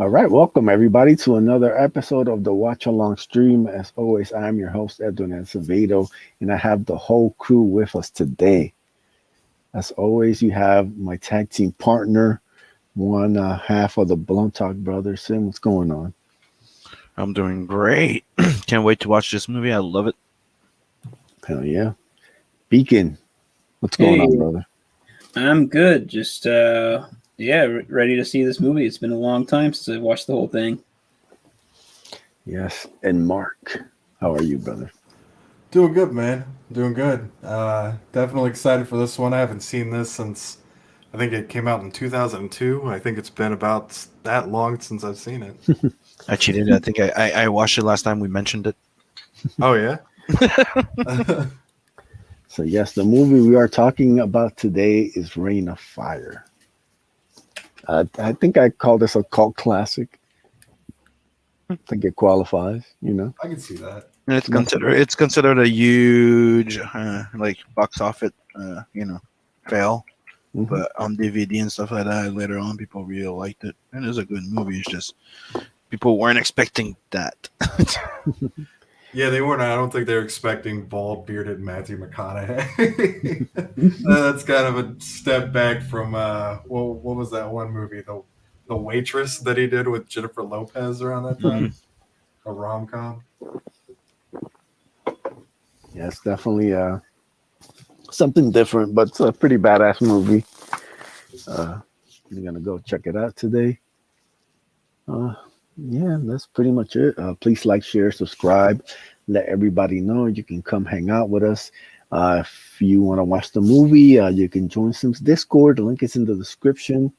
All right, welcome everybody to another episode of the Watch Along Stream. As always, I'm your host Edwin Acevedo, and I have the whole crew with us today. As always, you have my tag team partner, one half of the Blunt Talk Brothers. Sim, what's going on? I'm doing great. Can't wait to watch this movie. I love it. Hell yeah, Beacon, what's going Hey, on, brother? I'm good. Just ready to see this movie. It's been a long time since I've watched the whole thing. Yes, and Mark, how are you, brother? Doing good, man. Doing good. Definitely excited for this one. I haven't seen this since I think it came out in 2002. I think it's been about that long since I've seen it. I cheated. I think I watched it last time we mentioned it. Oh, yeah? So yes, the movie we are talking about today is Reign of Fire. I think I call this a cult classic. I think it qualifies, you know. I can see that. And it's considered a huge like box office fail. Mhm. But on DVD and stuff like that, later on, people really liked it. And it's a good movie. It's just people weren't expecting that. Yeah, they weren't. I don't think they were expecting bald, bearded Matthew McConaughey. That's kind of a step back from what was that one movie, the Waitress that he did with Jennifer Lopez around that time, a rom com. Yeah, it's definitely something different, but it's a pretty badass movie. You're gonna go check it out today. Yeah, that's pretty much it. Please like, share, subscribe, let everybody know. You can come hang out with us. If you want to watch the movie, you can join Sim's Discord. The link is in the description.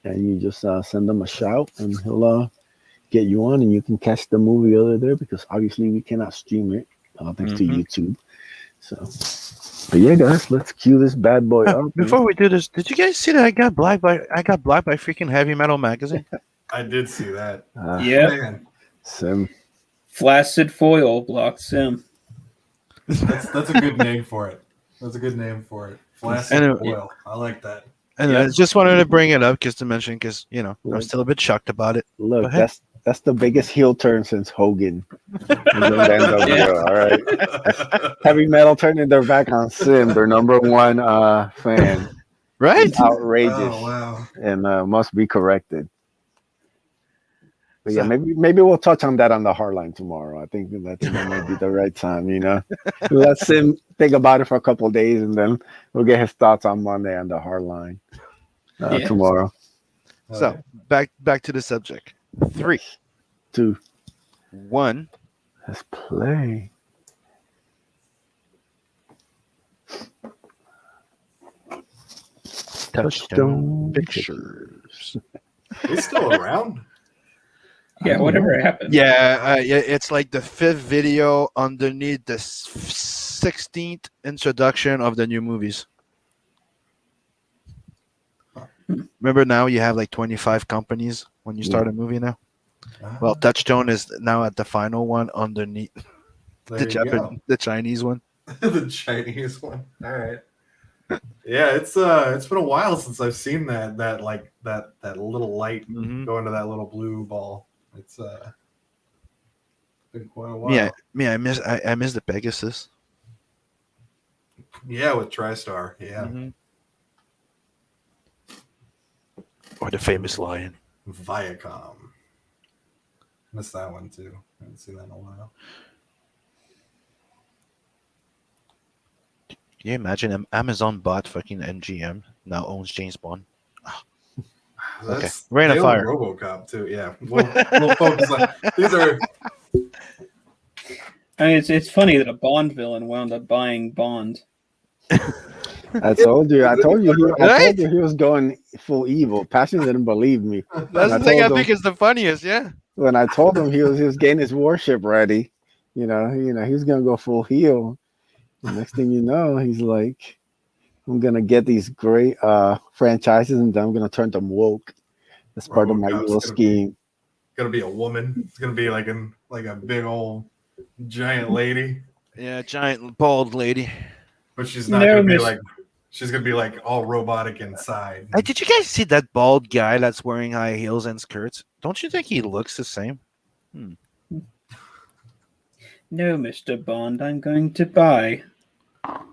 And you just send them a shout, and he'll get you on, and you can catch the movie over there because obviously we cannot stream it thanks to YouTube. So, but yeah, guys, let's cue this bad boy up. Before we do this, did you guys see that I got blocked by freaking Heavy Metal Magazine? I did see that. Yeah, Man, Sim. Flaccid Foil blocked Sim. that's a good name for it. That's a good name for it. Flaccid And oil. I like that. And Yeah. I just wanted to bring it up just to mention because I'm still a bit shocked about it. Look, But hey. that's the biggest heel turn since Hogan. Was in the NWO, all right. Heavy Metal turning their back on Sim, their number one fan. Right? It's outrageous Oh wow. and must be corrected. But yeah, So- maybe we'll touch on that on the hardline tomorrow. I think that might be the right time. Let Sim think about it for a couple of days, and then we'll get his thoughts on Monday on the hardline Yeah. tomorrow. So back to the subject. 3, 2, 1. let's play. Touchstone Pictures. He's still around. Yeah, whatever happened. Yeah, it's like the 5th video underneath the 16th introduction of the new movies. Remember now you have like 25 companies when you start a movie now? Well, Touchstone is now at the final one underneath There you go. the Chinese one. The Chinese one. All right. Yeah, it's been a while since I've seen that little light Mhm. go into that little blue ball. It's been quite a while. I miss the Pegasus. Yeah, with TriStar. Yeah. Mhm. Or the famous lion. Viacom. Missed that one too. I haven't seen that in a while. Can you imagine Amazon bought fucking MGM, now owns James Bond? That's Reign of they own Fire. RoboCop too. Yeah, we'll focus on these are. I mean, it's funny that a Bond villain wound up buying Bond. I told you Right? he was going full evil. Passion didn't believe me. That's I the thing told I him- think is the funniest, yeah. When I told him he was getting his warship ready, he was gonna go full heel. The next thing you know, he's like, I'm gonna get these great franchises and then I'm gonna turn them woke. That's part of my RoboCop's evil scheme. Gonna be a woman. It's gonna be like a big old giant lady, Yeah, giant bald lady. but she's not No, gonna be Miss- like She's gonna be like all robotic inside. Hey, did you guys see that bald guy that's wearing high heels and skirts? Don't you think he looks the same? No, Mr. Bond, I'm going to buy. And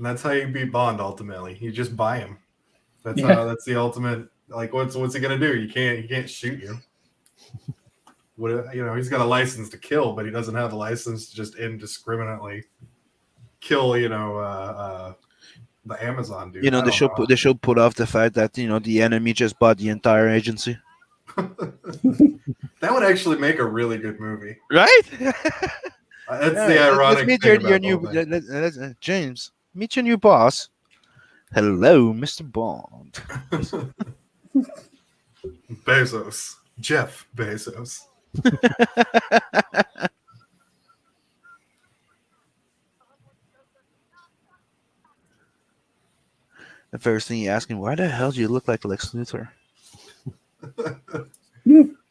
that's how you beat Bond. Ultimately, you just buy him. That's Yeah. how. That's the ultimate. Like, what's he gonna do? He can't shoot you. What, he's got a license to kill, but he doesn't have a license to just indiscriminately kill. The Amazon dude. I don't know. They should put off the fact that the enemy just bought the entire agency. That would actually make a really good movie. Right? That's the ironic meet thing your about the whole thing. James. Meet your new boss. Hello, Mr. Bond. Bezos. Jeff Bezos. The first thing you ask him, why the hell do you look like Lex Luthor?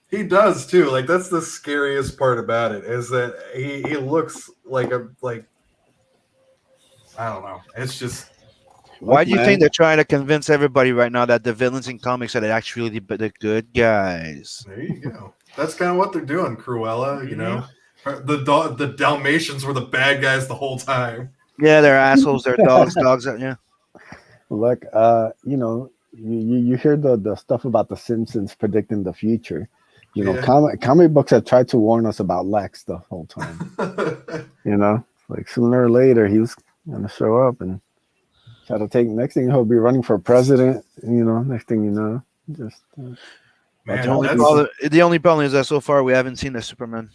He does too. Like, that's the scariest part about it, is that he looks like I don't know. It's just, Why do you think they're trying to convince everybody right now that the villains in comics are actually the good guys? there you go. That's kind of what they're doing, Cruella. The Dalmatians were the bad guys the whole time. Yeah, they're assholes. They're dogs. Yeah. Look, you hear the stuff about the Simpsons predicting the future. Yeah. Comic books have tried to warn us about Lex the whole time. Like sooner or later he was gonna show up and try to take. Next thing he'll be running for president. Next thing you know, just. Man, the only problem is that so far we haven't seen a Superman.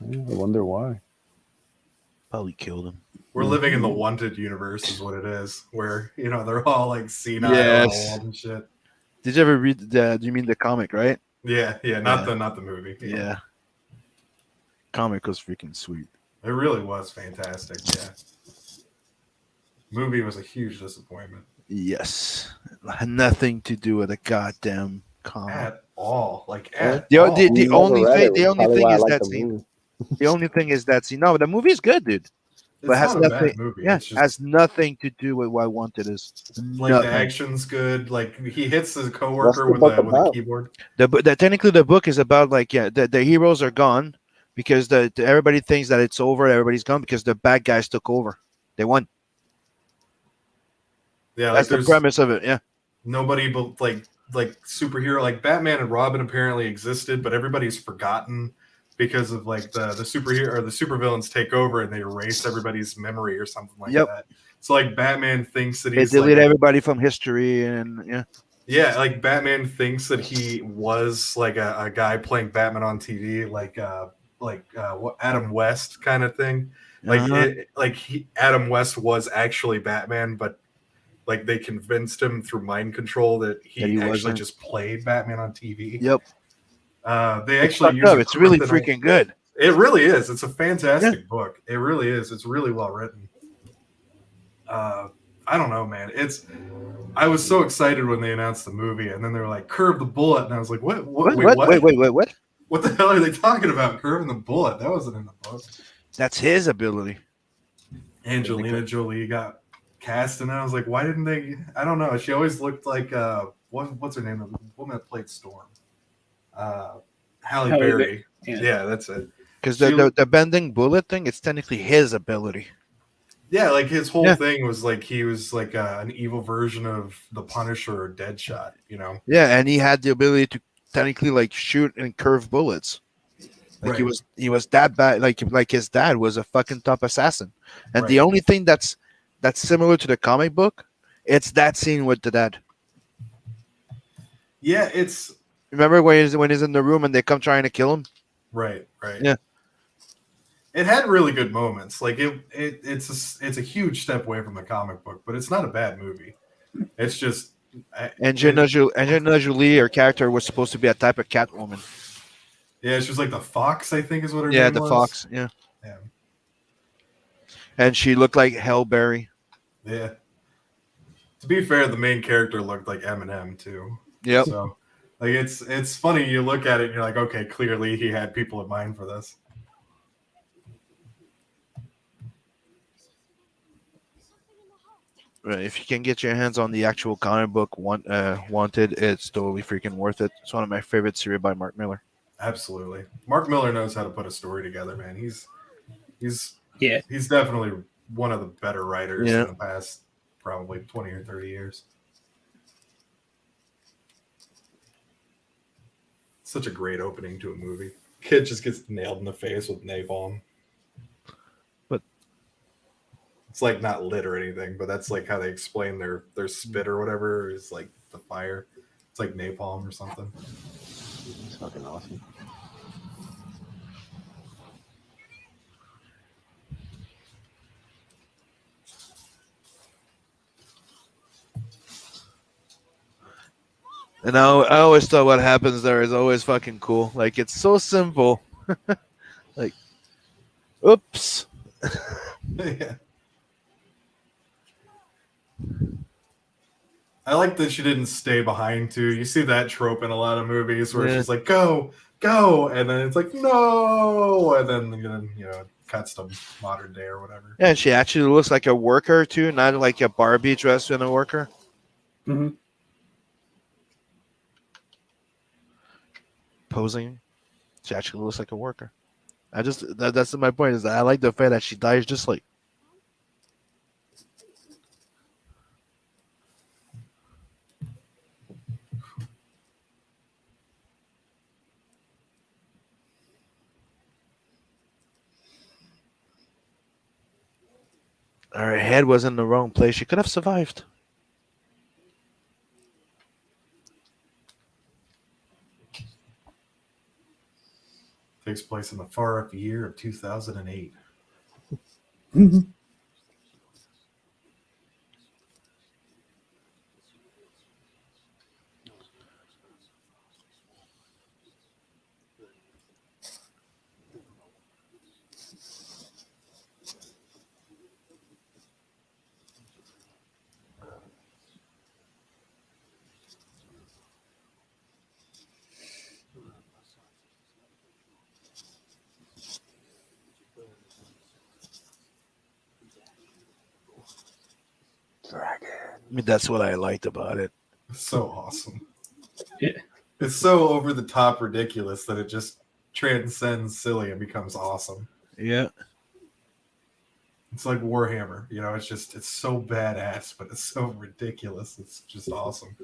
I wonder why. Probably killed him. we're living in the Wanted universe, is what it is, where they're all like senile Yes. and old and shit. Did you ever read do you mean the comic, right? Yeah, not the movie. Yeah. Comic was freaking sweet. It really was fantastic. Yeah. Movie was a huge disappointment. Yes. Had nothing to do with a goddamn comic. At all. Like, The all. only thing is that scene. The only thing is that scene. No, the movie is good, dude. But It's has not a nothing. bad movie. Yeah, It's just, has nothing to do with what Wanted is. like, Nothing. the action's good. Like, he hits his coworker What's the with book a about? keyboard. Technically the book is about the heroes are gone because everybody thinks that it's over. Everybody's gone because the bad guys took over. They won. Yeah, That's the premise of it. Yeah. nobody but like superhero, like Batman and Robin apparently existed, but everybody's forgotten because of like the superhero or the supervillains take over and they erase everybody's memory or something like Yep. that. So like Batman thinks that They he's delete like everybody from history and yeah, like Batman thinks that he was like a guy playing Batman on TV, like what Adam West kind of thing. Adam West was actually Batman, but like they convinced him through mind control that he actually wasn't. just played Batman on TV. Yep. They actually use It's really kryptonite. freaking good. It really is. It's a fantastic book. It really is. It's really well written. I don't know, man. I was so excited when they announced the movie, and then they were like, "Curve the Bullet," and I was like, "What? Wait, What? What the hell are they talking about? Curving the Bullet? That wasn't in the book." That's his ability. Angelina Jolie got cast, and I was like, "Why didn't they?" I don't know. She always looked like what's her name? The woman that played Storm. Halle Berry. Yeah, that's it. Because the bending bullet thing, it's technically his ability. Yeah, like his whole thing was like he was like an evil version of the Punisher or Deadshot, Yeah, and he had the ability to technically like shoot and curve bullets. Like Right. he was that bad. Like his dad was a fucking top assassin. And Right. the only thing that's similar to the comic book, it's that scene with the dad. Yeah, it's Remember when he's in the room and they come trying to kill him? right. Yeah. It had really good moments. Like it's a huge step away from the comic book, but it's not a bad movie. It's just Angelina Jolie, her character was supposed to be a type of Catwoman. yeah, it's just like the Fox, I think is what her Yeah, name the was. Fox. Yeah. Yeah. And she looked like Halle Berry. Yeah. To be fair, the main character looked like Eminem too. Yep. So like it's funny, you look at it and you're like, okay, clearly he had people in mind for this. Right, if you can get your hands on the actual comic book Wanted, it's totally freaking worth it. It's one of my favorite series by Mark Miller. Absolutely. Mark Miller knows how to put a story together, man. He's Yeah. he's definitely one of the better writers Yeah. in the past probably 20 or 30 years. Such a great opening to a movie. Kid just gets nailed in the face with napalm. But it's like not lit or anything, but that's like how they explain their spit or whatever is like the fire. It's like napalm or something. It's fucking awesome. and I always thought what happens there is always fucking cool. Like it's so simple. Like, oops. Yeah. I like that she didn't stay behind too. You see that trope in a lot of movies where she's like, go, and then it's like, no, and then it cuts to modern day or whatever. Yeah, and she actually looks like a worker too, not like a Barbie dressed in a worker. Mm-hmm. Posing. She actually looks like a worker. That's my point, is that I like the fact that she dies just like. Her head was in the wrong place. She could have survived. Takes place in the far up year of 2008. Dragon. I mean, that's what I liked about it. It's so awesome. Yeah. It's so over the top ridiculous that it just transcends silly and becomes awesome. Yeah. It's like Warhammer, it's so badass, but it's so ridiculous. It's just awesome.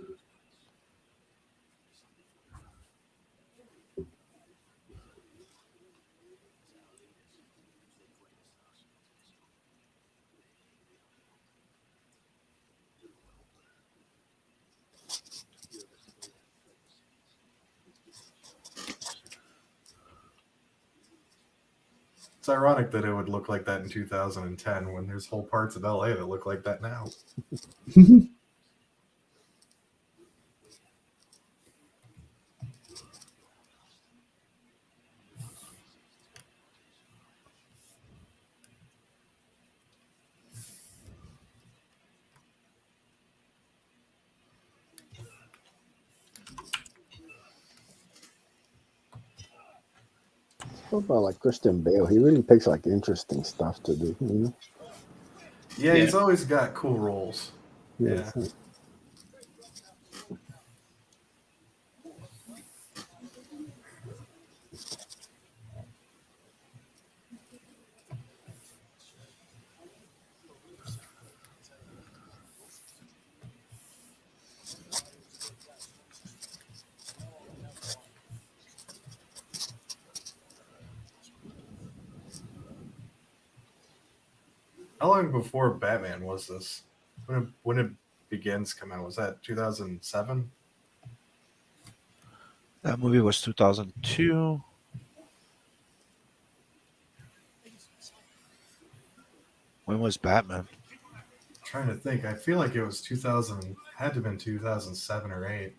It's ironic that it would look like that in 2010 when there's whole parts of LA that look like that now. What about like Christian Bale? He really picks like interesting stuff to do, you know? Yeah, he's always got cool roles. Yeah. How long before Batman was this? When it Begins come out? Was that 2007? That movie was 2002. When was Batman? I'm trying to think. I feel like it was 2000. Had to have been 2007 or 8.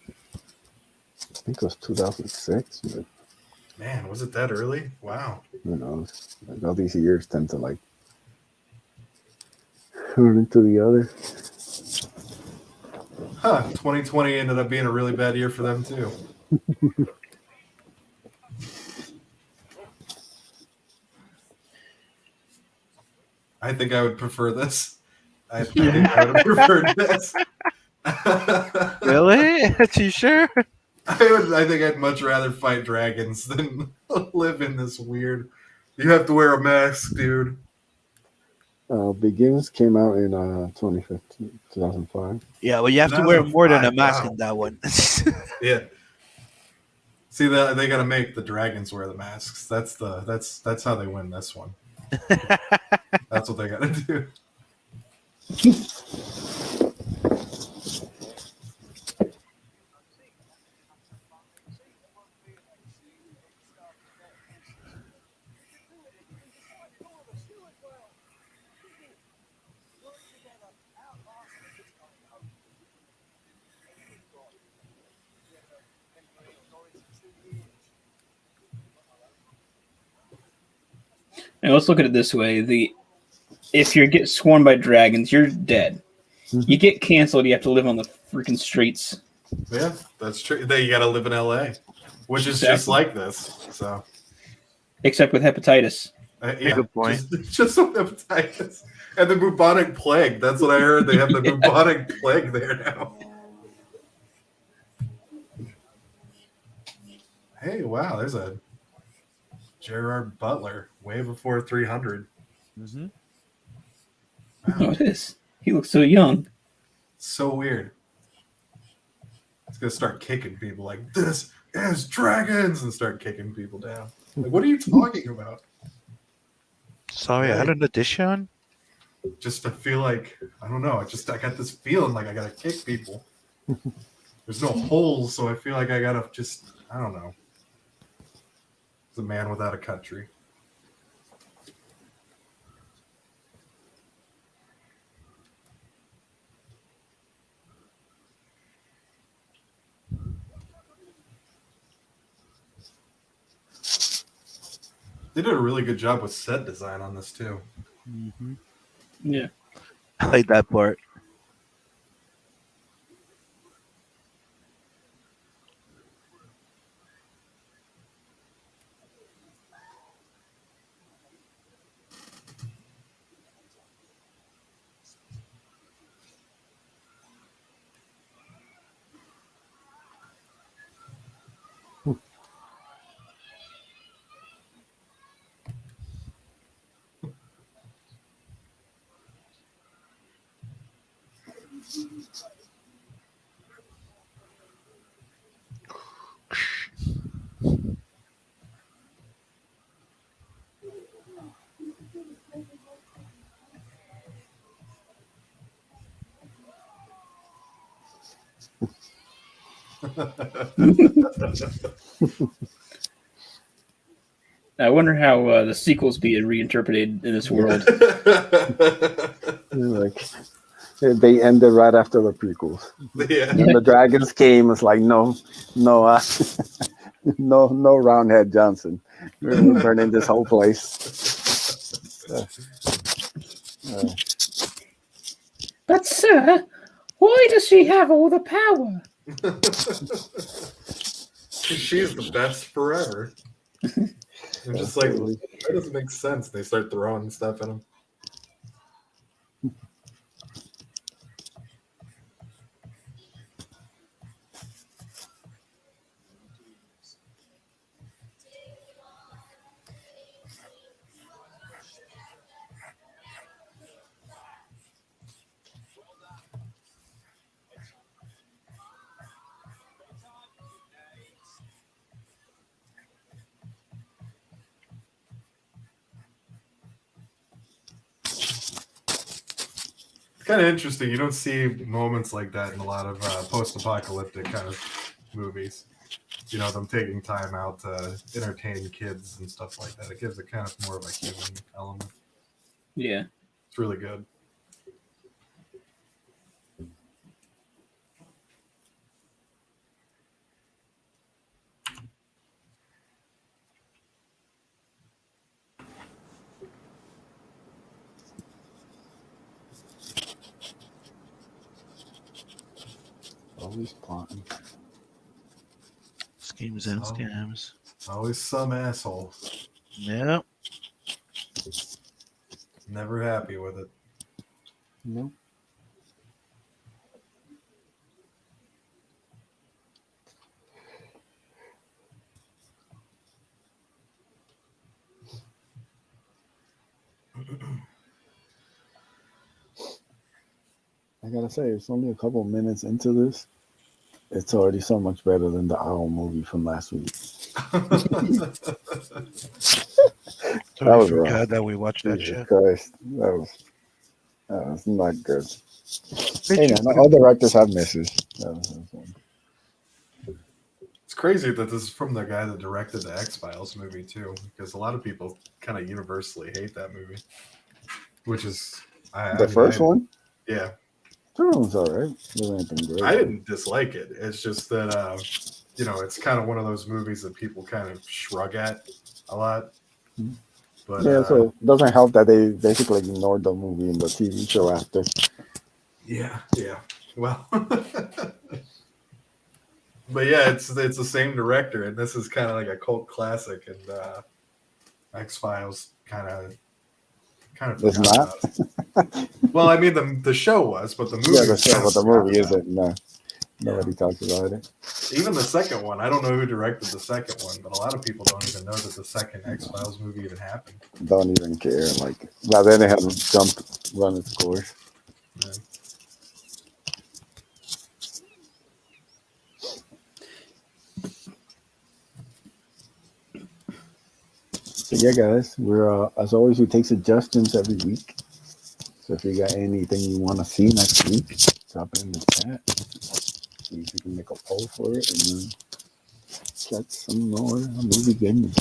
I think it was 2006, but Man, was it that early? Wow. who knows? Like all these years tend to like turn into the other. Huh. 2020 ended up being a really bad year for them too. I think I would prefer this. I think I would have preferred this. Really? Are you sure? I think I'd much rather fight dragons than live in this weird. You have to wear a mask, dude. Begins came out in 2015, 2005. Yeah, well, you have to wear more than a 2005, mask wow. in that one. Yeah. See that they got to make the dragons wear the masks. That's how they win this one. That's what they got to do. Now let's look at it this way: if you get swarmed by dragons, you're dead. You get canceled, you have to live on the freaking streets. Yeah, that's true. You got to live in LA, which is just like this. So, except with hepatitis. Yeah, good point. Just with hepatitis and the bubonic plague. That's what I heard. They have the bubonic plague there now. Hey, wow! There's a Gerard Butler way before 300. Mm-hmm. Wow. Oh, it is. He looks so young. So weird. He's gonna start kicking people like this is dragons and start kicking people down. Like, what are you talking about? Sorry, I had an addition. Just to feel like I don't know. I got this feeling like I gotta kick people. There's no holes, so I feel like I gotta just I don't know. It's a man without a country. They did a really good job with set design on this too. Mm-hmm. Yeah. I like that part. I wonder how the sequels be reinterpreted in this world. Like they ended right after the prequels. Yeah. And the dragons came. It's like no, no Roundhead Johnson. We're burning this whole place. But sir, why does she have all the power? She's the best forever. I'm just like, that doesn't make sense. They start throwing stuff at him. Kind of interesting. You don't see moments like that in a lot of post-apocalyptic kind of movies. You know, them taking time out to entertain kids and stuff like that. It gives it kind of more of a human element. Yeah. It's really good. Always plotting. Schemes and scams. Always some asshole. Yeah. Never happy with it. No. I gotta say, it's only a couple minutes into this. It's already so much better than the owl movie from last week. That Totally was rough. forgot that we watched that Jesus shit. Christ, that was not good. Did Hey you man, all directors have misses. That was It's crazy that this is from the guy that directed the X-Files movie too, because a lot of people kind of universally hate that movie, which is the first one. Yeah, Third one's all right. It wasn't anything great. I didn't dislike it. It's just that it's kind of one of those movies that people kind of shrug at a lot. But Yeah, so it doesn't help that they basically ignored the movie and the TV show after. yeah. Well, but yeah, it's the same director, and this is kind of like a cult classic, and X-Files kind of It's forgot not. about it. Well, I mean the show was, but the movie. Yeah, the show, but the movie forgot about isn't. No, nobody talks about it. it. Even the second one, I don't know who directed the second one, but a lot of people don't even know that the second X-Files movie even happened. Don't even care. Like, well, then they have run its course. Yeah. So yeah, guys, we're as always we take suggestions every week. So if you got anything you want to see next week, drop it in the chat. See if you can make a poll for it and then check some more movie goodness.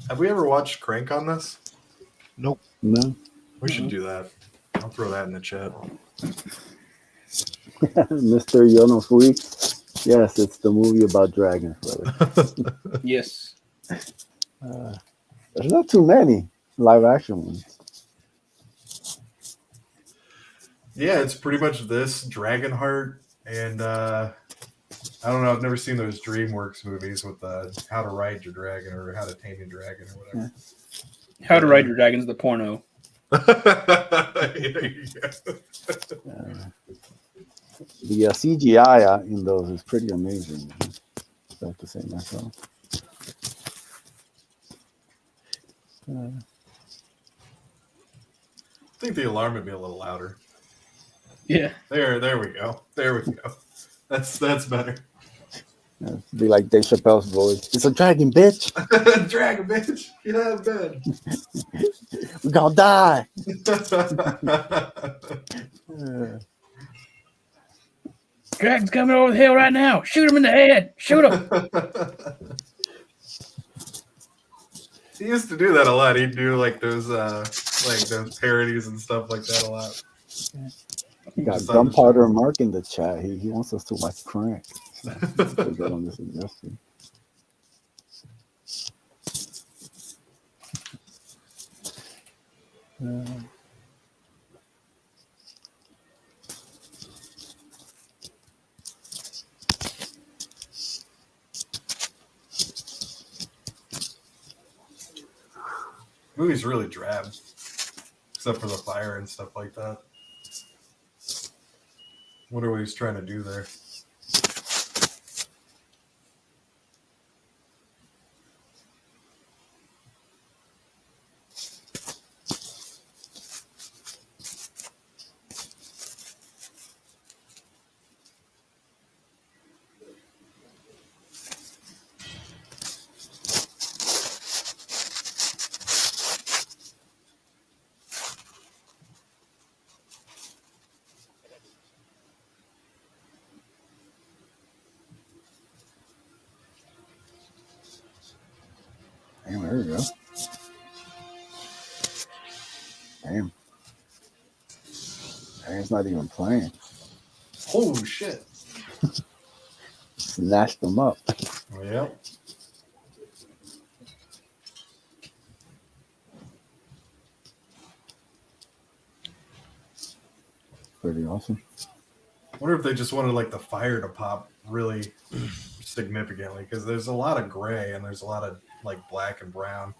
Have we ever watched Crank on this? Nope. No, We should do that. I'll throw that in the chat. Mr. Yonofui. Yes, it's the movie about dragons, brother. Yes. There's not too many live action ones. Yeah, it's pretty much this Dragonheart, and I don't know. I've never seen those DreamWorks movies with How to Ride Your Dragon or How to Tame Your Dragon or whatever. How to Ride Your Dragon's the porno. There you go. The CGI in those is pretty amazing. I have to say myself. I think the alarm would be a little louder. Yeah. There we go. There we go. That's better. Be like Dave Chappelle's voice. It's a dragon, bitch. Dragon, bitch. Get out of bed. We're gonna die. Dragon's coming over the hill right now. Shoot him in the head. Shoot him. He used to do that a lot. He'd do like those parodies and stuff like that a lot. Got Gunpowder Mark in the chat. He wants us to watch Crank. So get on this suggestion. Movie's really drab, except for the fire and stuff like that. Wonder what he's trying to do there. Damn, there we go. Damn. It's not even playing. Holy shit. Snatched them up. Yep. Pretty awesome. I wonder if they just wanted like the fire to pop really significantly because there's a lot of gray and there's a lot of like black and brown.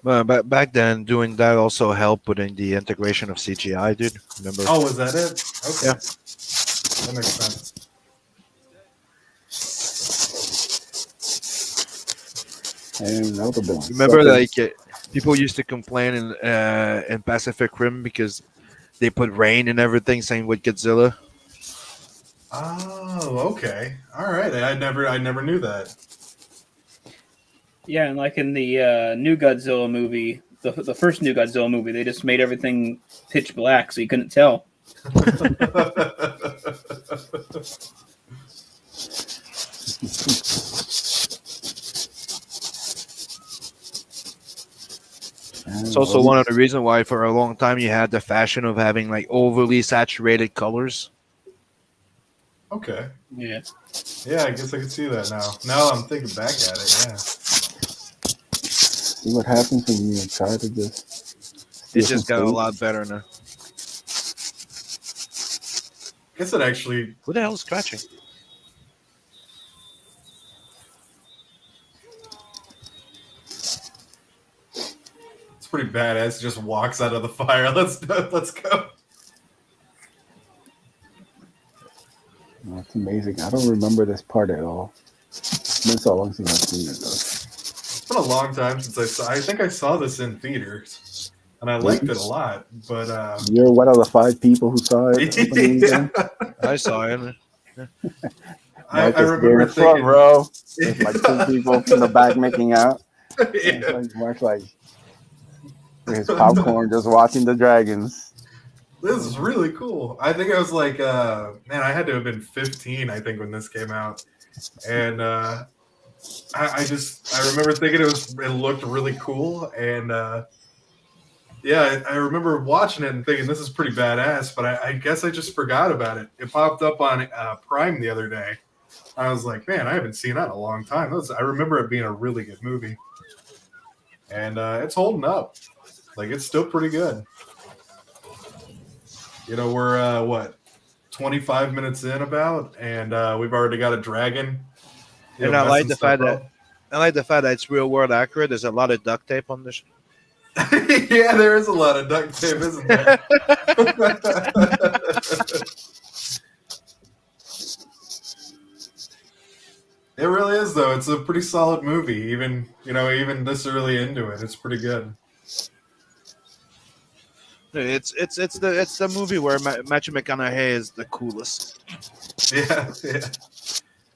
But back then, doing that also helped with the integration of CGI, dude. Remember? Oh, was that it? Okay, Yeah. that makes sense. And notable. Remember, like people used to complain in Pacific Rim because they put rain and everything, same with Godzilla. Oh, okay, all right. I never knew that. Yeah, and like in the new Godzilla movie, the first new Godzilla movie, they just made everything pitch black so you couldn't tell. It's also one of the reasons why for a long time you had the fashion of having like overly saturated colors. Okay. Yeah. Yeah, I guess I can see that now. Now I'm thinking back at it. Yeah. See what happens when you try to just. It just got a lot better now. I guess it actually. Who the hell is scratching? It's pretty badass. Just walks out of the fire. Let's go. That's amazing. I don't remember this part at all. It's been so long since I've seen it, though. It's been a long time since I saw. I think I saw this in theaters, and I liked it a lot. But you're one of the 5 people who saw it. Yeah. I saw it. I remember in front thinking, row. There's like 2 people from the back making out. Yeah. Mark's like his popcorn, just watching the dragons. This is really cool. I think I was like, man, I had to have been 15, I think, when this came out. And I remember thinking it looked really cool. And yeah, I remember watching it and thinking this is pretty badass, but I guess I just forgot about it. It popped up on Prime the other day. I was like, man, I haven't seen that in a long time. I remember it being a really good movie. And it's holding up. Like, it's still pretty good. You know, we're, 25 minutes in about, and we've already got a dragon. And I like the fact that it's real world accurate. There's a lot of duct tape on this. Yeah, there is a lot of duct tape, isn't there? It really is, though. It's a pretty solid movie. Even this early into it, it's pretty good. It's the movie where Matthew McConaughey is the coolest. Yeah.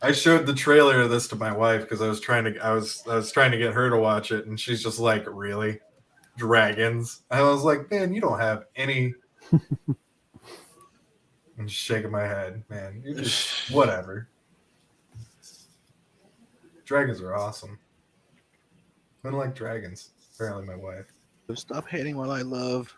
I showed the trailer of this to my wife because I was trying to get her to watch it, and she's just like, "Really, dragons?" I was like, "Man, you don't have any." I'm just shaking my head, man. You just whatever. Dragons are awesome. I don't like dragons. Apparently, my wife. Stop hating what I love.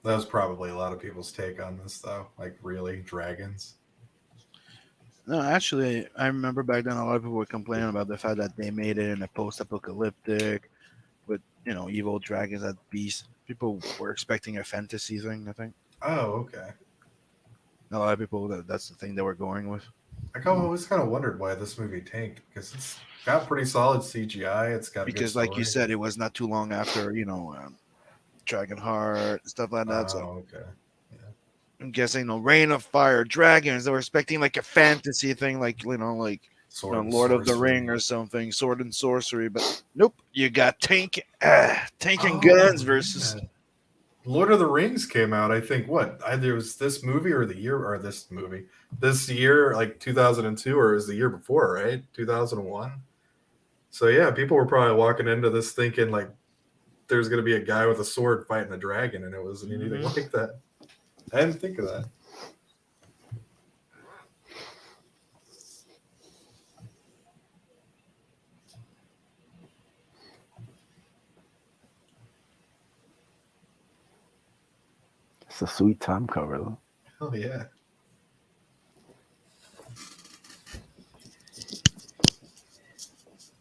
That was probably a lot of people's take on this, though. Like, really, dragons? No, actually, I remember back then a lot of people were complaining about the fact that they made it in a post-apocalyptic with, evil dragons as beasts. People were expecting a fantasy thing, I think. Oh, okay. A lot of people, that's the thing they were going with. I always kind of wondered why this movie tanked, because it's got pretty solid CGI. It's got because, like you said, it was not too long after, Dragonheart and stuff like that. Oh, okay. Yeah. I'm guessing, Rain of Fire, dragons. They were expecting like a fantasy thing, like Lord of the Ring or something, sword and sorcery. But nope, you got tank and guns versus. Man. Lord of the Rings came out. I think either it was this movie or this year, like 2002, or it was the year before, right? 2001. So yeah, people were probably walking into this thinking like there's going to be a guy with a sword fighting a dragon, and it wasn't anything like that. I didn't think of that. It's a sweet time cover, though. Oh yeah.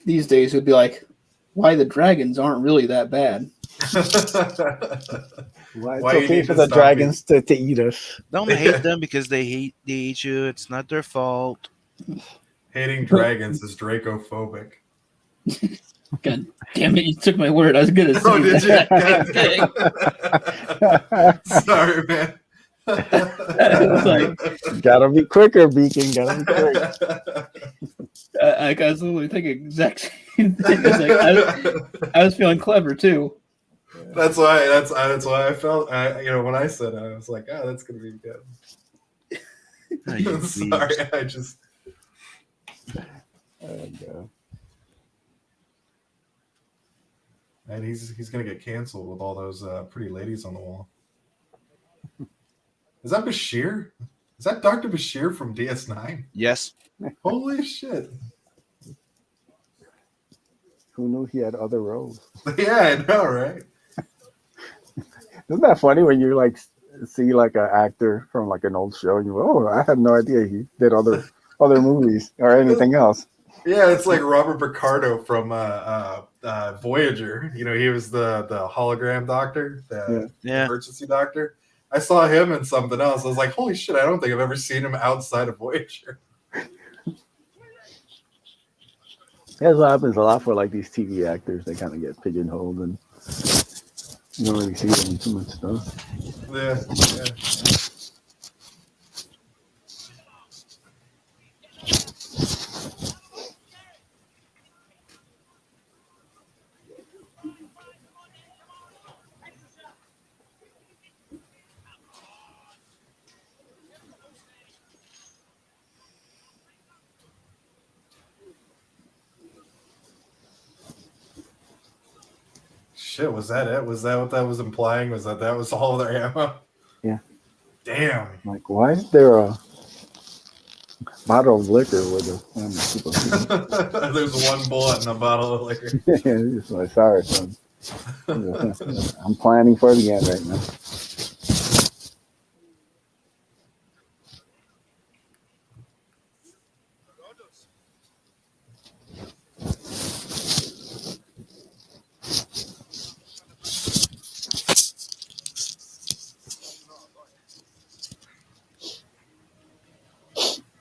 these days would be like, why the dragons aren't really that bad. Well, it's Why you okay need for to the stop dragons to eat us. Don't hate them because they hate you. It's not their fault. Hating dragons is Dracophobic. God damn it, you took my word. I was going to say Oh, did you? that. God damn. Sorry, man. It's like, Gotta be quicker, Beacon. Gotta be quick. I was literally thinking the exact same thing. It's like, I was feeling clever, too. That's why I felt when I said it, I was like, oh, that's gonna be good. Oh, you Sorry, weebs. I just And, and he's gonna get canceled with all those pretty ladies on the wall. Is that Bashir? Is that Dr. Bashir from DS9? Yes. Holy shit! who knew he had other roles? Yeah, I know, right? Isn't that funny when you like see like an actor from like an old show and you go, oh, I had no idea he did other movies or anything else. Yeah, it's like Robert Picardo from Voyager. You know, he was the hologram doctor, the Yeah. emergency doctor. I saw him in something else. I was like, holy shit, I don't think I've ever seen him outside of Voyager. That's what happens a lot for like these TV actors. They kind of get pigeonholed and you don't really see them in too much stuff. Yeah. Shit, was that it? Was that what that was implying? Was that was all their ammo? Yeah. Damn. Like, why is there a bottle of liquor with a There's one bullet in a bottle of liquor. yeah, it's like, sorry, son. I'm planning for the end right now.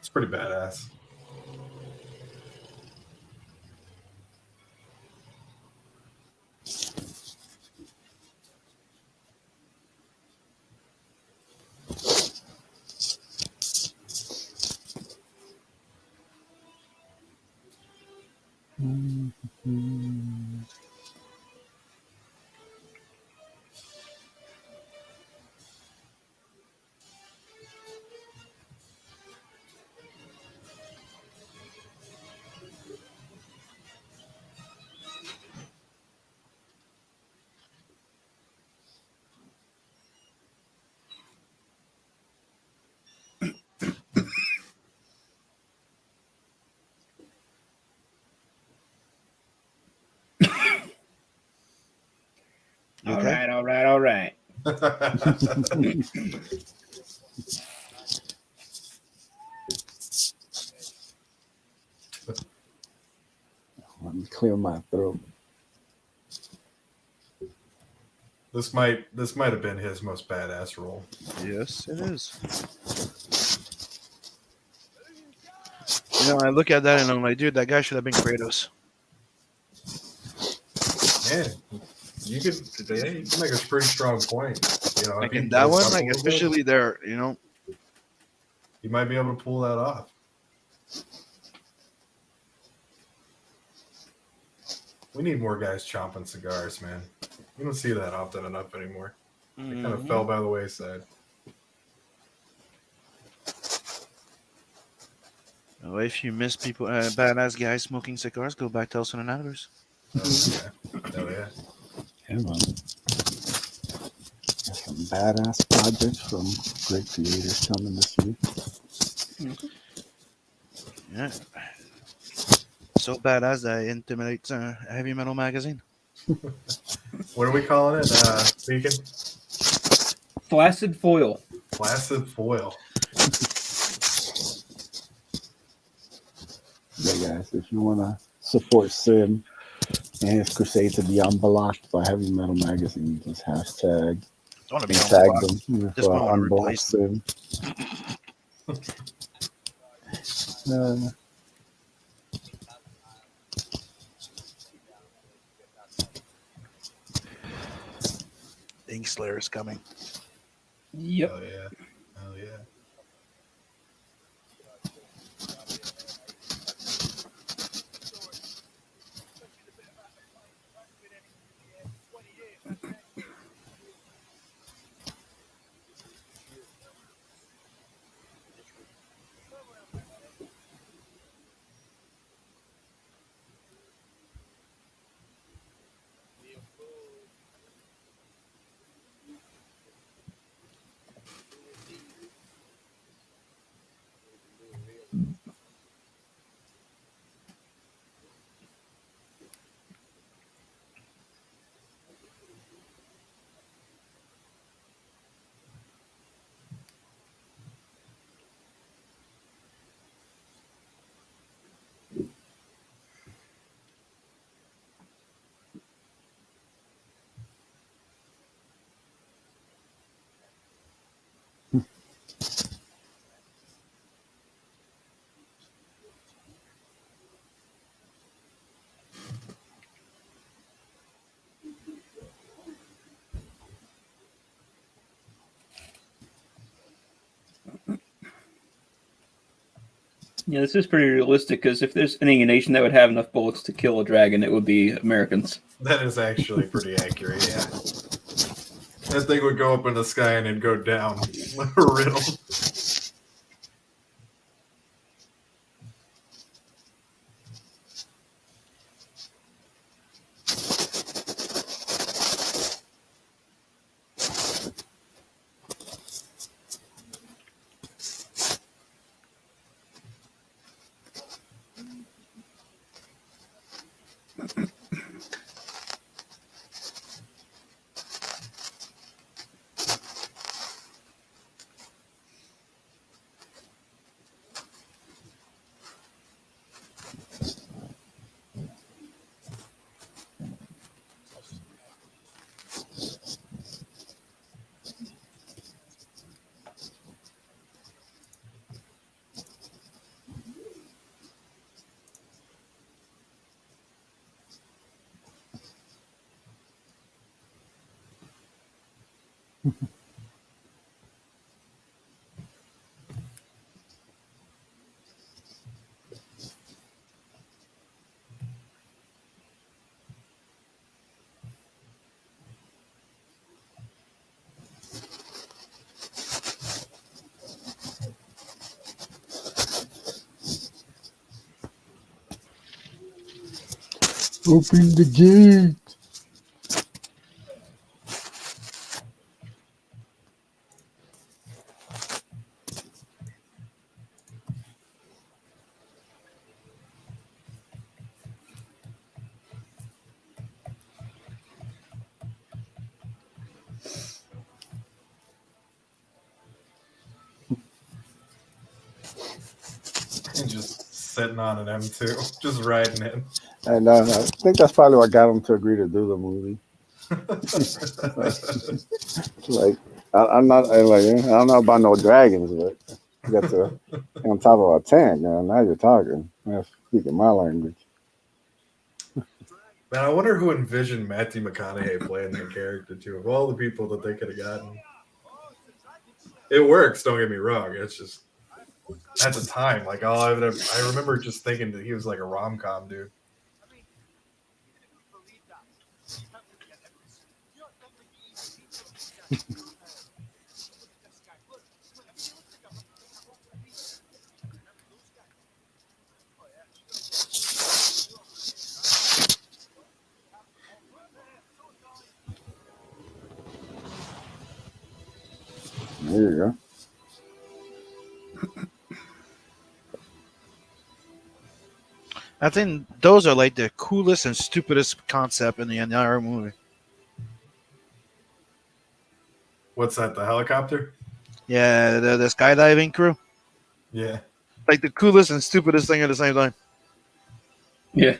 It's pretty badass. Okay. All right. Let me clear my throat. This might have been his most badass role. Yes, it is. I look at that and I'm like, dude, that guy should have been Kratos. Man, you could make a pretty strong point. Like if in he that bulks one, up a like little bit, especially there, you might be able to pull that off. We need more guys chomping cigars, man. You don't see that often enough anymore. It kind of fell by the wayside. Well, if you miss people, badass guys smoking cigars, go back to Elson and Adams. Oh yeah. Yeah, man. Got some badass projects from great creators coming this year. Yeah. So badass that it intimidates a heavy metal magazine. What are we calling it? Beacon? Flaccid foil. Flaccid foil. Yeah, guys, if you want to support Sim and his crusade to be unblocked by Heavy Metal Magazine. Just hashtag I want to be and on tag block. them Just for want to unblock replace them. Sim. Ink Slayer is coming. Yep. Oh yeah. Oh yeah. Yeah, this is pretty realistic because if there's any nation that would have enough bullets to kill a dragon, it would be Americans. That is actually pretty accurate. Yeah. That thing would go up in the sky and it'd go down. Riddle. Open the gate. And just sitting on an M2, just riding it. And I think that's probably what got him to agree to do the movie. Like, I'm not like I don't know about no dragons, but you got to on top of a tank. Now you're talking. That's speaking my language. Man, I wonder who envisioned Matthew McConaughey playing that character too. Of all the people that they could have gotten, it works. Don't get me wrong. It's just at the time, like I remember just thinking that he was like a rom-com dude. There you go. I think those are like the coolest and stupidest concept in the entire movie. What's that? The helicopter? Yeah, the skydiving crew. Yeah. Like the coolest and stupidest thing at the same time. Yeah.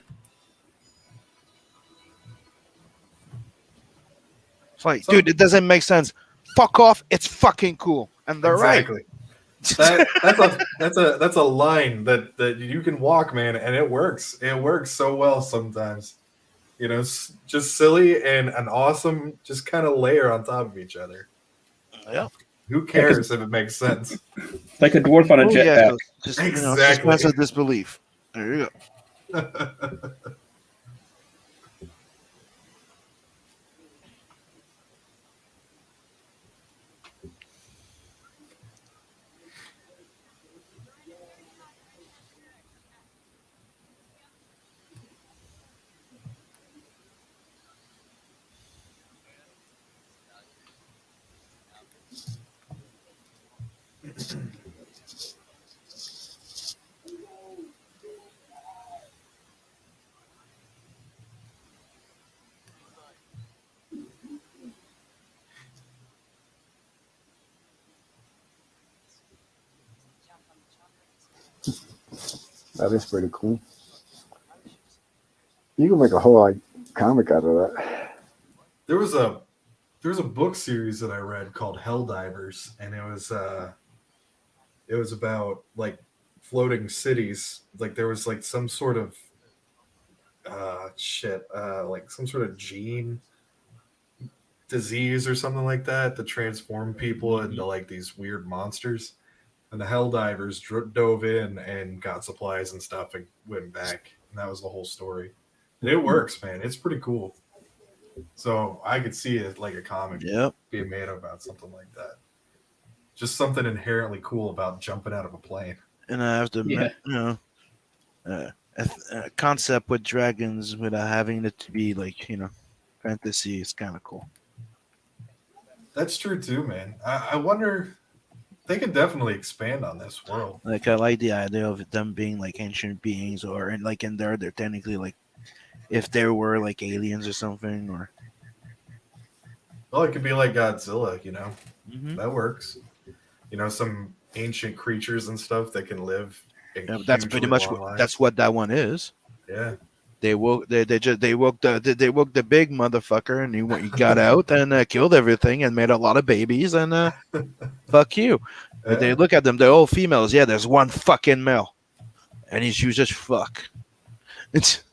It's like, dude, it doesn't make sense. Fuck off. It's fucking cool, and they're Exactly. right. That's a line that you can walk, man, and it works. It works so well sometimes. You know, just silly and an awesome, just kind of layer on top of each other. Yeah. Who cares if it makes sense? Like a dwarf on a Oh yeah, jetpack. just Exactly. suspense of disbelief. There you go. That is pretty cool. You can make a whole like comic out of that. There was a book series that I read called Helldivers, and it was about like floating cities. Like there was like some sort of like some sort of gene disease or something like that to transform people into like these weird monsters. And the Helldivers dove in and got supplies and stuff and went back. And that was the whole story. And it works, man. It's pretty cool. So I could see it like a comic Yep. being made about something like that. Just something inherently cool about jumping out of a plane. And I have to admit, a concept with dragons without having it to be like fantasy is kind of cool. That's true too, man. I wonder, they could definitely expand on this world. Like I like the idea of them being like ancient beings, or like in there they're technically like if there were like aliens or something, or Well, it could be like Godzilla, you know. Mhm. That works. You know, some ancient creatures and stuff that can live in Yeah, that's pretty hugely much long lives. that's what that one is. Yeah. They woke the big motherfucker, and he got out and killed everything and made a lot of babies, and fuck you. But they Yeah. look at them, they're all females. Yeah, there's one fucking male, and he's used as fuck. It's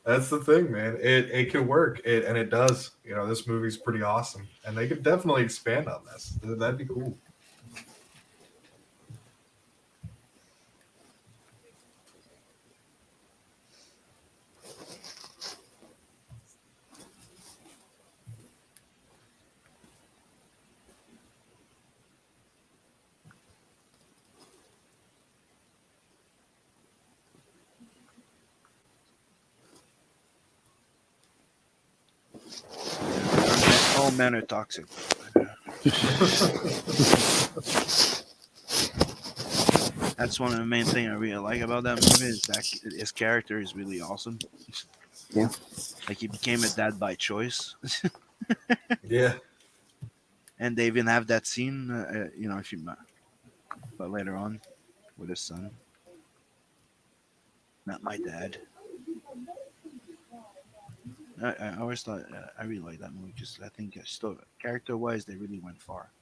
That's the thing, man. It could work, and it does. You know, this movie's pretty awesome, and they could definitely expand on this. That'd be cool. all men are toxic. That's one of the main things I really like about that movie is that his character is really awesome. Yeah. Like he became a dad by choice. Yeah. And they even have that scene, if you but later on with his son. Not my dad. I always thought I really like that movie because I think still character wise they really went far.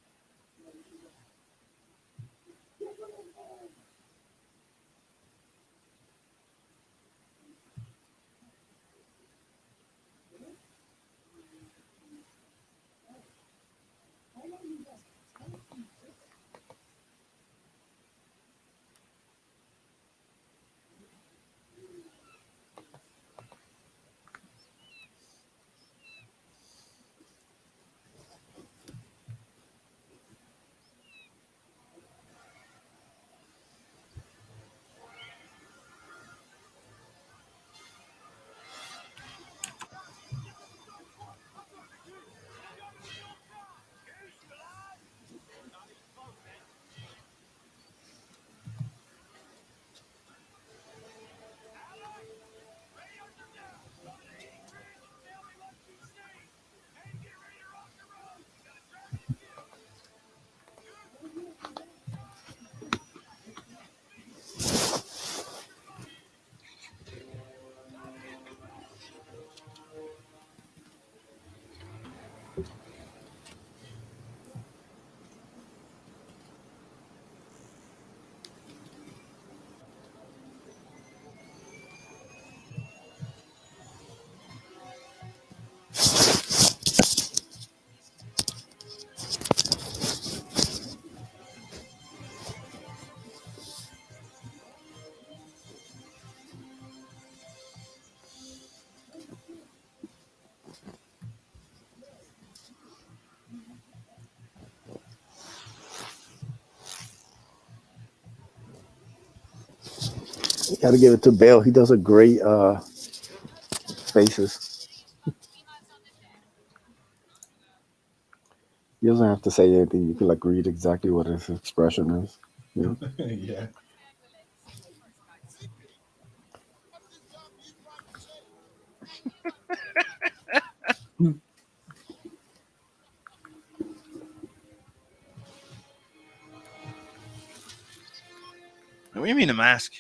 Got to give it to Bale. He does a great faces. He doesn't have to say anything. You can like read exactly what his expression is. Yeah. Yeah. What do you mean a mask?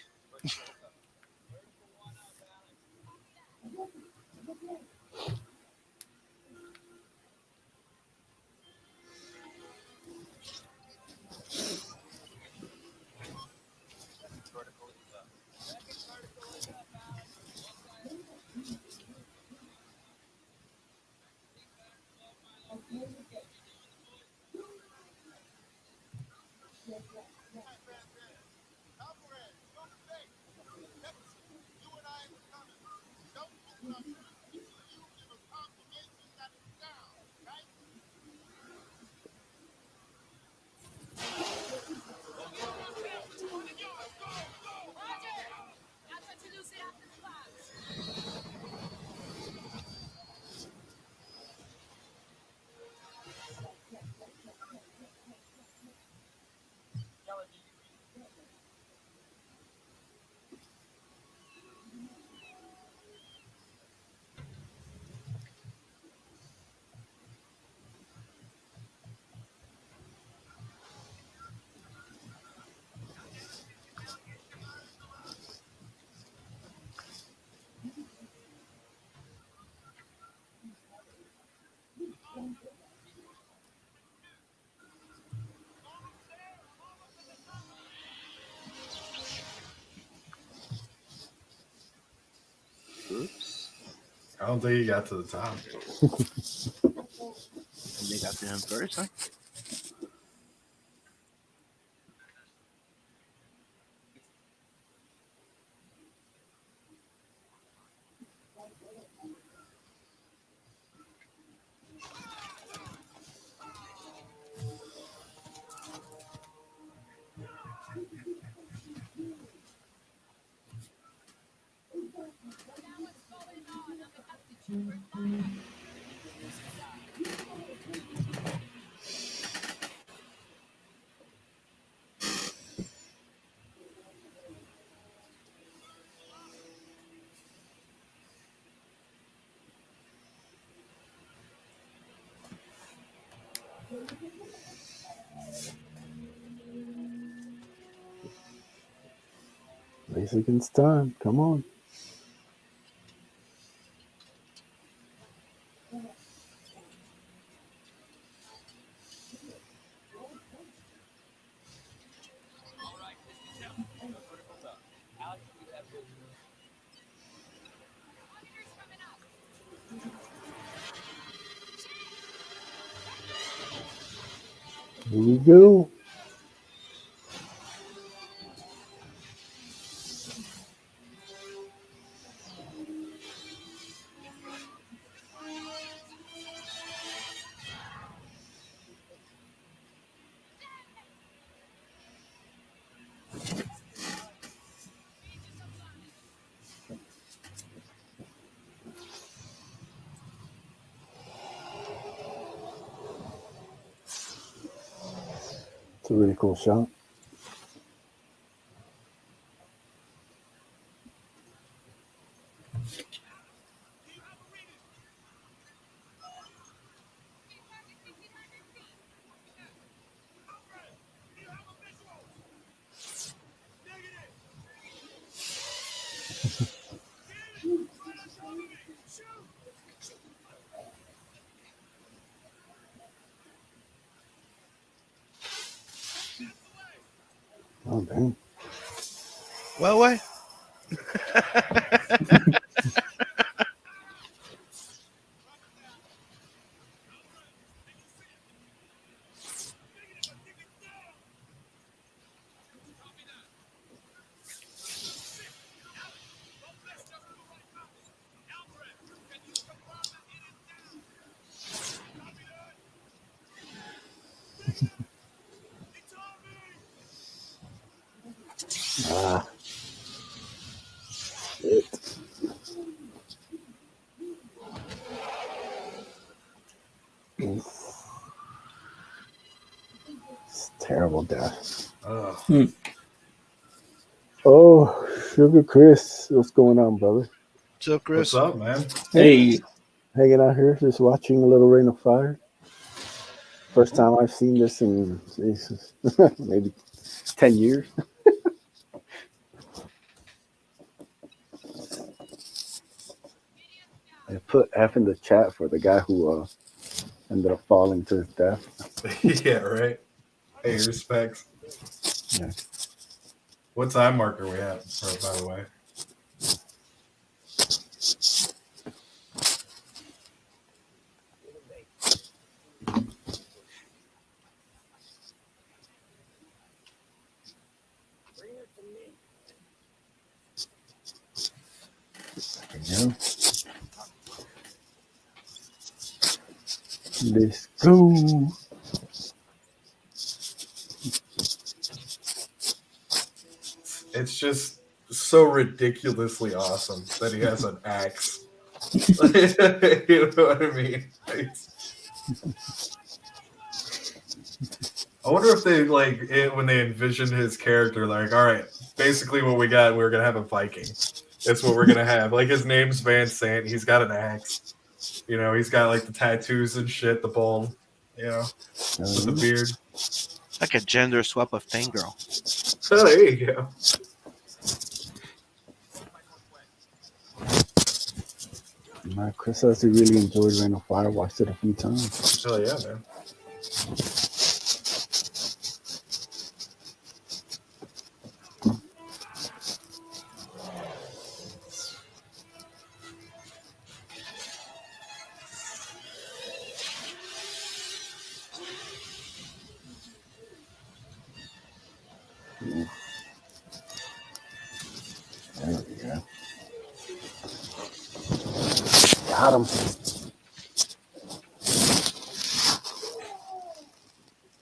Oops. I don't think he got to the top. And they got to him first, huh? Race against time. Come on. Here we go. It's a really cool shot. Oh, dang. Well, what? Ah, Terrible death. Oh, Oh, Sugar Chris, what's going on, brother? So, what's Chris, up, man? Hey, Hanging out here, just watching a little Rain of Fire. First time I've seen this in Jesus, maybe 10 years. I put F in the chat for the guy who ended up falling to his death. Yeah, right. Hey, respects. Yeah. What time marker we at, by the way? Yeah. Let's go. It's just so ridiculously awesome that he has an axe. You know what I mean? I wonder if they when they envisioned his character, like, all right, basically what we got, we're gonna have a Viking. That's what we're gonna have. Like his name's Van Sant. He's got an axe. You know, he's got like the tattoos and shit, the bald, you know, with the beard. like a gender swap of Fangirl. Oh, there you go. Chris says he really enjoyed Rain of Fire. Watched it a few times. Hell yeah, man. There we go. Got him.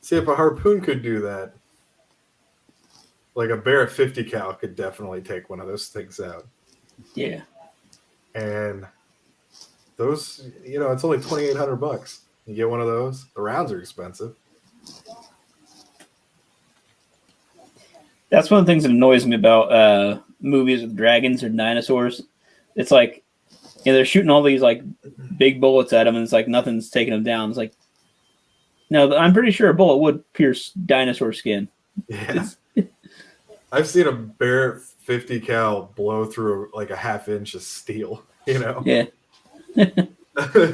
See, if a harpoon could do that, like a bear at 50 cal could definitely take one of those things out. yeah. And those, you know, it's only $2,800. You get one of those. The rounds are expensive. That's one of the things that annoys me about movies with dragons or dinosaurs. It's like, you know, they're shooting all these like big bullets at them, and it's like nothing's taking them down. It's like, no, I'm pretty sure a bullet would pierce dinosaur skin. Yeah. I've seen a bear at 50 cal blow through like a half inch of steel, you know? Yeah.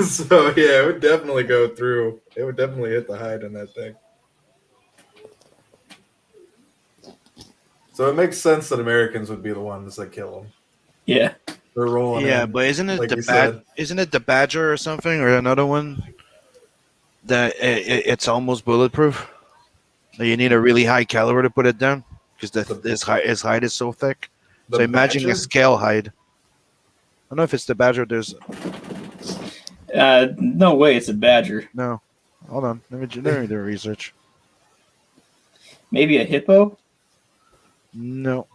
So, yeah, it would definitely go through. It would definitely hit the hide in that thing. So it makes sense that Americans would be the ones that kill them. Yeah. They're rolling Yeah, in, but isn't it like the you said. Isn't it the Badger or something, or another one that it's almost bulletproof? That you need a really high caliber to put it down because his hide is so thick. The So imagine Badger? a scale hide. I don't know if it's the Badger. There's No way, it's a badger. no. Hold on, let me do the research. Maybe a hippo. No.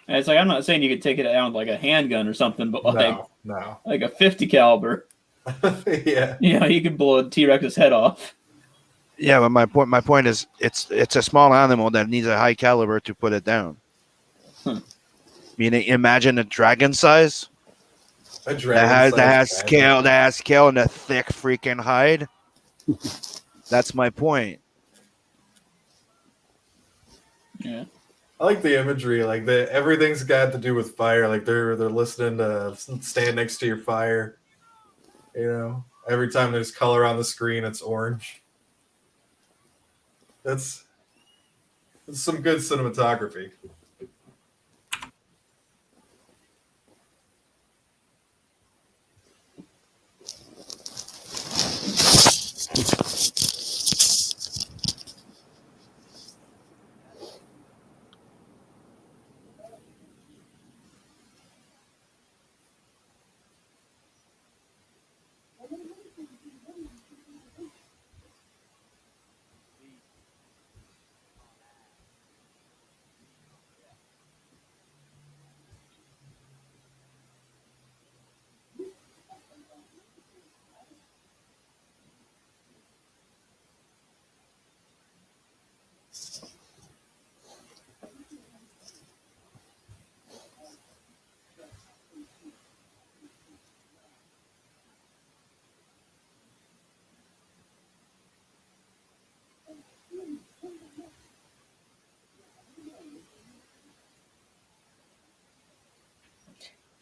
And it's like, I'm not saying you could take it out with like a handgun or something, but No. like a 50 caliber. Yeah. You know, you could blow a T-Rex's head off. Yeah, but my point is it's a small animal that needs a high caliber to put it down. Meaning, imagine a dragon size A that dragon has scale and a thick freaking hide. That's my point. Yeah. I like the imagery, like everything's got to do with fire. Like they're listening to Stand Next to Your Fire. You know, every time there's color on the screen, it's orange. That's some good cinematography.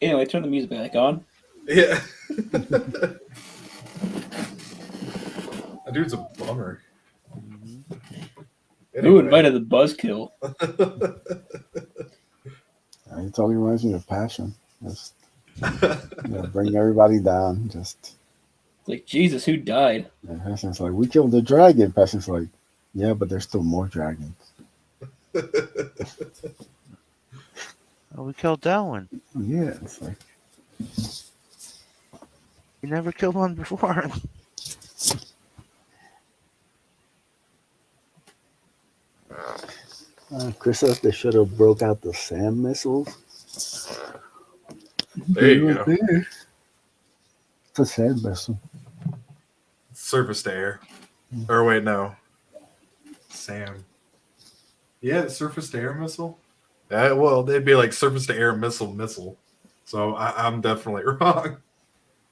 Anyway, turn the music back on. Yeah. That dude's a bummer. Who invited the buzzkill? It totally reminds me of Passion. Just bring everybody down. Just Like, Jesus, who died? and Passion's like, we killed the dragon. Passion's like, yeah, but there's still more dragons. Oh, we killed that one. Yeah, it's like We never killed one before. Chris says they should have broke out the SAM missiles. There you go. There. It's a SAM missile. Surface to air. Or wait, no. Sam. Yeah, surface to air missile. Well, they'd be like surface to air missile. So I'm definitely wrong.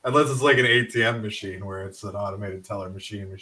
Unless it's like an ATM machine where it's an automated teller machine.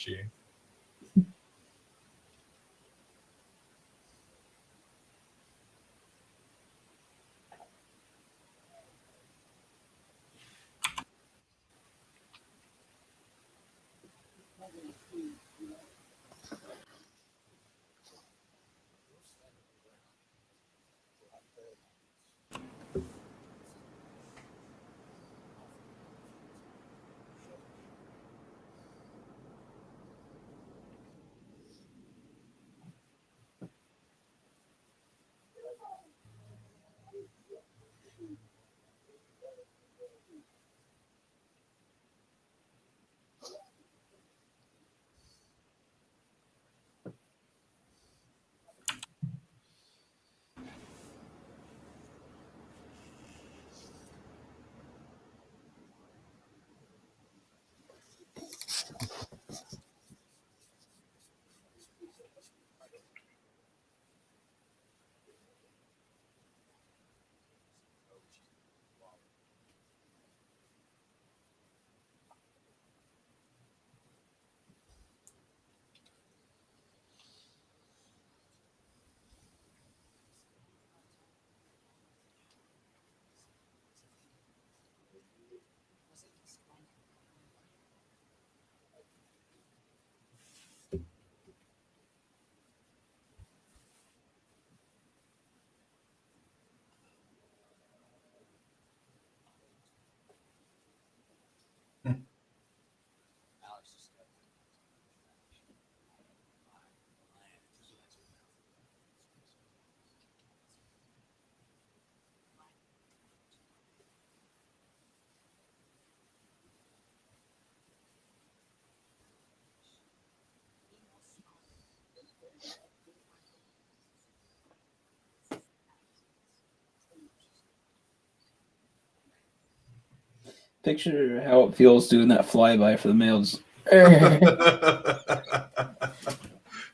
Picture how it feels doing that flyby for the males.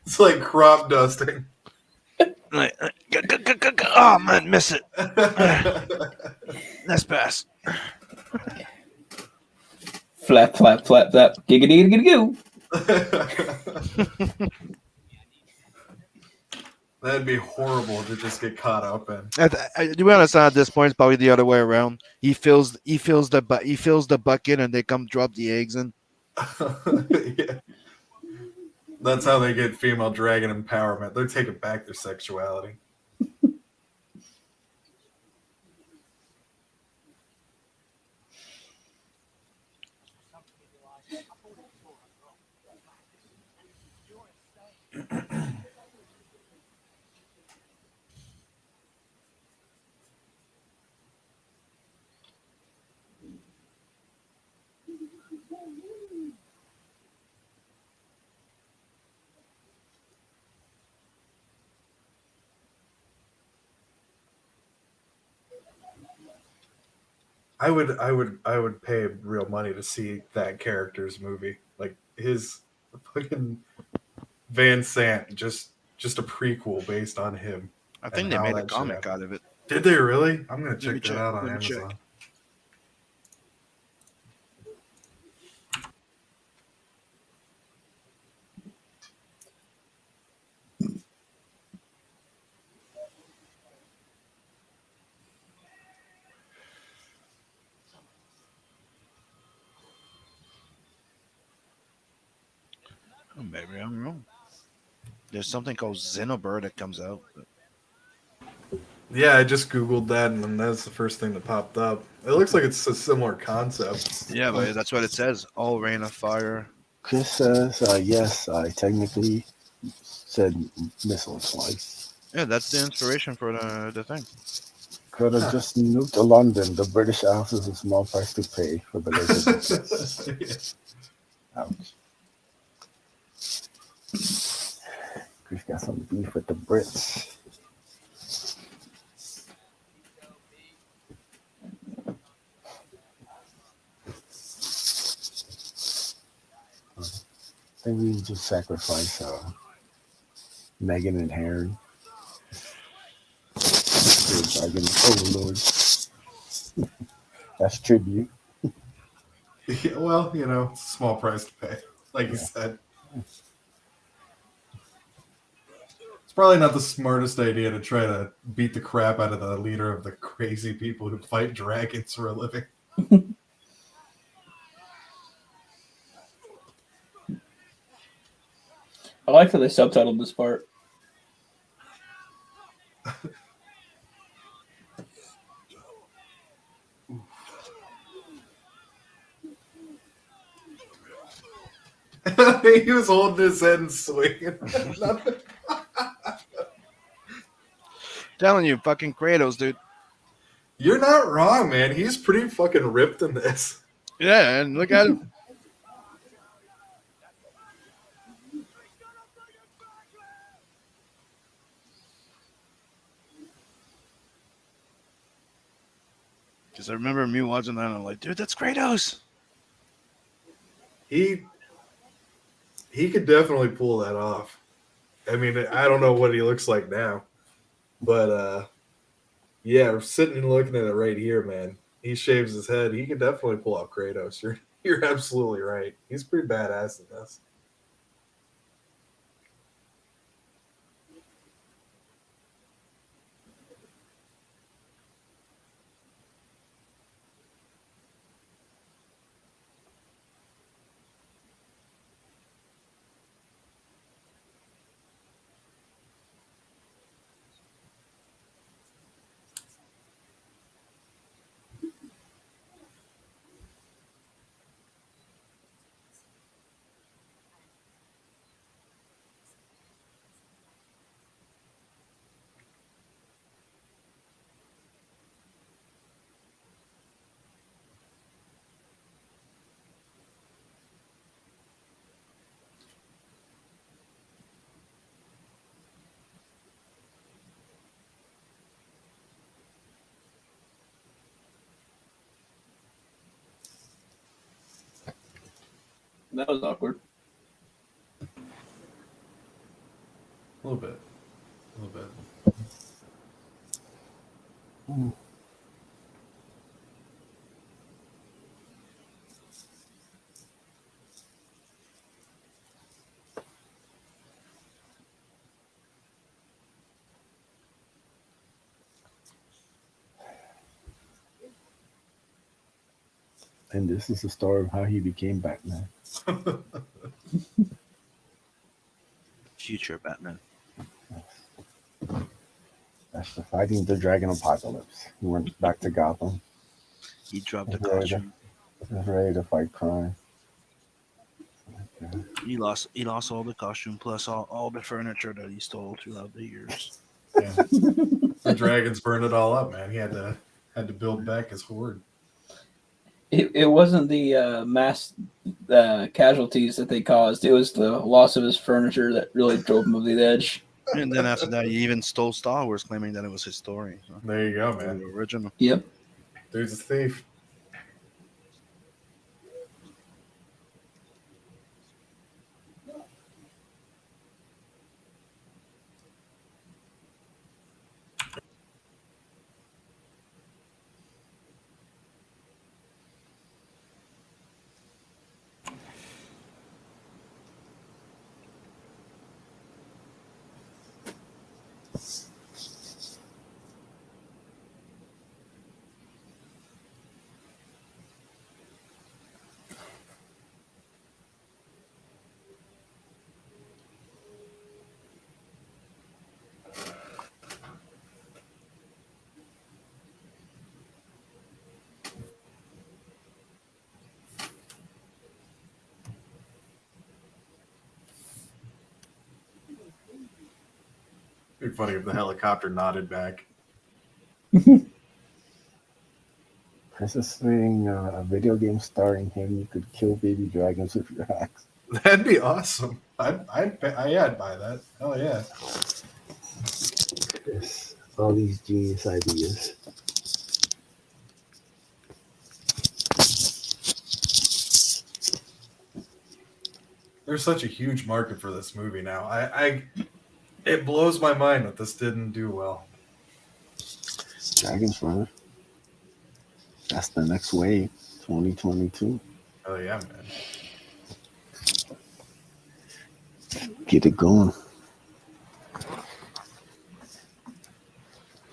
It's like crop dusting. Oh man, miss it. Nice pass. Flap, flap, flap, flap. Giggity, giggity, goo. That'd be horrible to just get caught up in. To be honest, at this point, it's probably the other way around. He fills the bucket, and they come drop the eggs in. Yeah. That's how they get female dragon empowerment. They're taking back their sexuality. I would pay real money to see that character's movie. Like his fucking Van Sant, just a prequel based on him. I think they made a comic out of it. Did they really? I'm gonna check that out on Let me Amazon. check. Oh, maybe I'm wrong. There's something called Xenoblade that comes out. But Yeah, I just googled that, and then that's the first thing that popped up. It looks like it's a similar concept. yeah, but that's what it says. All Rain of Fire. Chris says, yes, I technically said missile twice. Yeah, that's the inspiration for the thing. Could have just moved to London. The British Isles is a small price to pay for the local business. Ouch. Chris got some beef with the Brits. I think we just sacrifice Megan and Harry. Overlord. That's tribute. Yeah, well, it's a small price to pay, like you said. It's probably not the smartest idea to try to beat the crap out of the leader of the crazy people who fight dragons for a living. I like that they subtitled this part. He was holding his head and swinging. Nothing. Telling you, fucking Kratos, dude. You're not wrong, man. He's pretty fucking ripped in this. Yeah, and look at him. Because I remember me watching that and I'm like, dude, that's Kratos. He could definitely pull that off. I mean, I don't know what he looks like now, but yeah, sitting and looking at it right here, man. He shaves his head. He could definitely pull out Kratos. You're absolutely right. He's pretty badass in this. That was awkward. A little bit. A little bit. And this is the story of how he became Batman. Future Batman. After fighting the dragon apocalypse, he went back to Gotham. He dropped the He's ready costume. He's ready to fight crime. He lost all the costume plus all the furniture that he stole throughout the years. Yeah. The dragons burned it all up, man. He had to build back his horde. It wasn't the mass casualties that they caused. It was the loss of his furniture that really drove him over the edge. And then after that, he even stole Star Wars, claiming that it was his story. So, There you go, man. the original. Yep. Dude's a thief. It'd be funny if the helicopter nodded back. There's this thing, a video game starring him. You could kill baby dragons with your axe. That'd be awesome. I'd buy that. Hell yeah. Yes, all these genius ideas. There's such a huge market for this movie now. It blows my mind that this didn't do well. Dragons, brother. That's the next wave, 2022. Oh yeah, man. Get it going.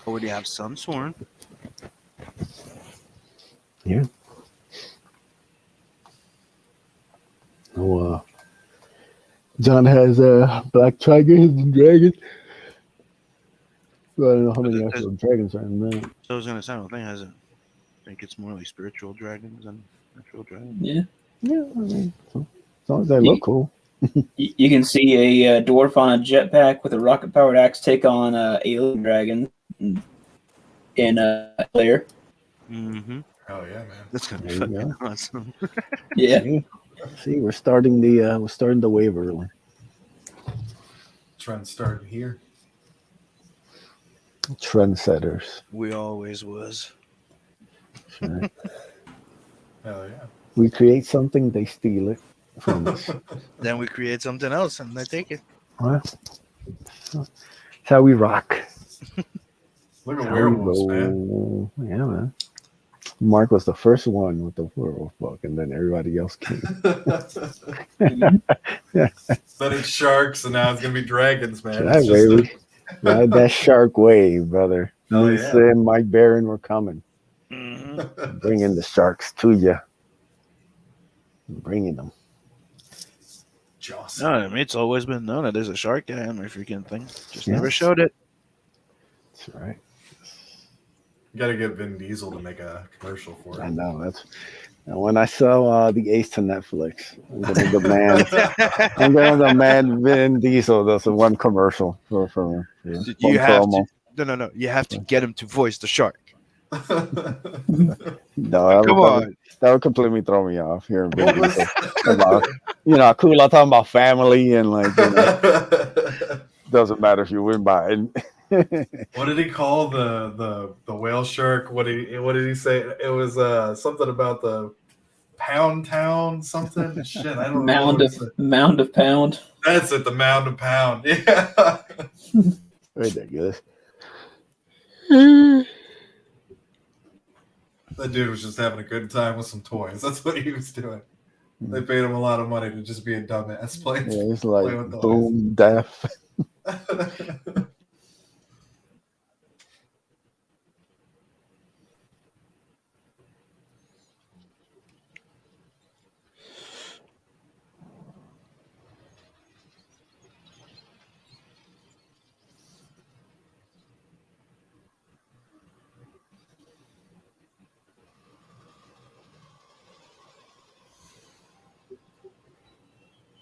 Already have some sworn. Yeah. Oh, John has black tigers and dragons. So I don't know how many actual dragons are in that. So I was gonna say, I don't think it has a. I think it's more like spiritual dragons than natural dragons. Yeah. Yeah, I mean, so, as long as they look cool. You can see a dwarf on a jetpack with a rocket-powered axe take on alien dragon in a layer. Mm-hmm. Oh yeah, man. That's gonna be There you fucking go. awesome. Yeah. See, we're starting the wave early. Trend started here. Trendsetters. We always was. Sure. Hell yeah. We create something, they steal it from us. Then we create something else and they take it. Well, that's how we rock. Look at How we werewolves, man. roll. Yeah, man. Mark was the first one with the werewolf book, and then everybody else came. Then it's sharks, and now it's gonna be dragons, man. That It's just way, ride that shark wave, brother. Oh, Me yeah. and Mike Barron were coming, Mm-hmm. bringing the sharks to you, bringing them. Joss. No, I mean it's always been known that there's a shark guy on my freaking thing. Just Yeah. never showed it. That's right. You gotta get Vin Diesel to make a commercial for I it. know. That's and when I sell the Ace to Netflix, I'm gonna demand. I'm gonna demand Vin Diesel does one commercial for You one have promo. to. No. You have to get him to voice the shark. No, Come on. that would completely throw me off here. What was- About, cool. I'm talking about family and doesn't matter if you win by. What did he call the whale shark? What did he say? It was something about the Pound Town something. Shit, I don't know. Mound of pound. That's it, the Mound of Pound. Yeah. Ridiculous. That dude was just having a good time with some toys. That's what he was doing. They paid him a lot of money to just be a dumbass playing. Yeah, it's like play with toys. boom, death.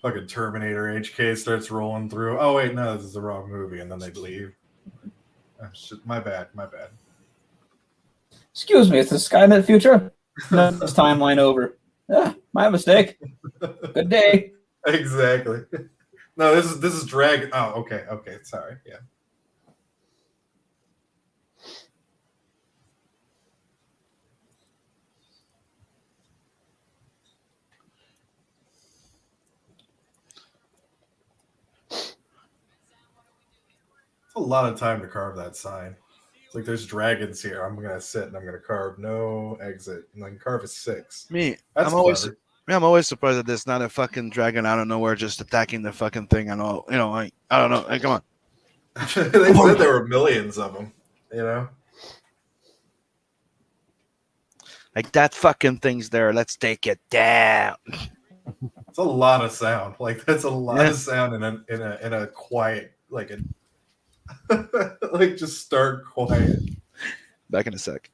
Fucking Terminator HK starts rolling through. Oh wait, no, this is the wrong movie, and then they'd leave. Oh, shit, my bad. Excuse me, is the Skynet future? No, it's timeline over. My mistake. Good day. Exactly. No, this is Dragon. Oh, okay, sorry. Yeah. It's a lot of time to carve that sign. It's like there's dragons here. I'm gonna sit and I'm gonna carve no exit, and then carve a 6. Me, That's I'm always clever. I'm always surprised that there's not a fucking dragon out of nowhere just attacking the fucking thing and all. Like I don't know. Like, come on. They said there were millions of them. Like that fucking thing's there. Let's take it down. It's a lot of sound. Like that's a lot of sound in a quiet like like just start quiet. Back in a sec.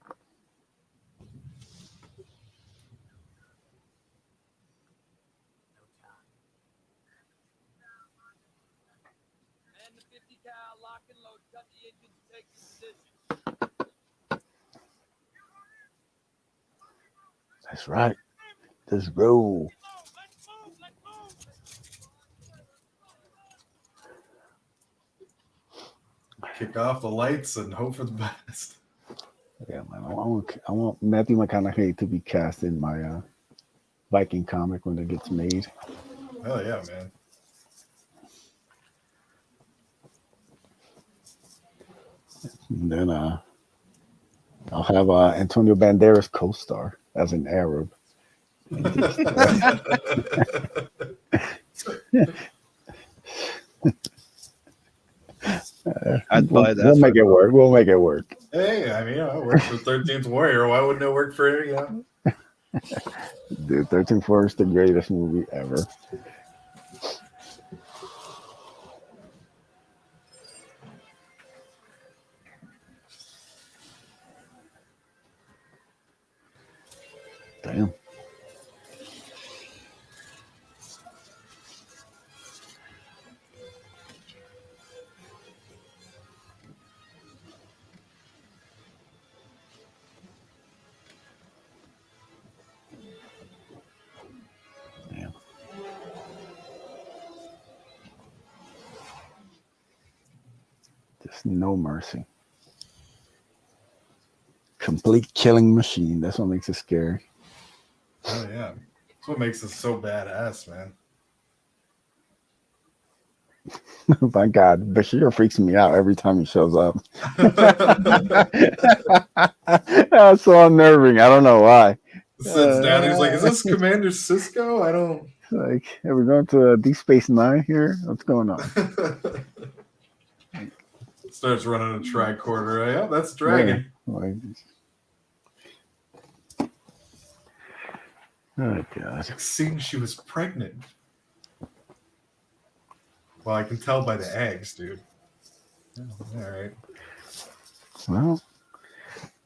That's right. Let's roll. Kick off the lights and hope for the best. Yeah, man. I want Matthew McConaughey to be cast in my Viking comic when it gets made. Hell yeah, man. And then I'll have Antonio Banderas co-star as an Arab. I'd buy that. We'll make it work. We'll make it work. Hey, I mean, it works for 13th Warrior. Why wouldn't it work for, Dude, 13 Floor is the greatest movie ever. Damn. Damn. Just no mercy. Complete killing machine. That's what makes it scary. Oh, yeah. That's what makes it so badass, man. My God, Bashir freaks me out every time he shows up. That's so unnerving. I don't know why. Sits down. He's like, "Is this Commander Cisco? I don't." Like, are we going to Deep Space Nine here? What's going on? Starts running a tricorder. Yeah, that's Dragon. Yeah, like, oh God! It seems she was pregnant. Well, I can tell by the eggs, dude. All right. Well,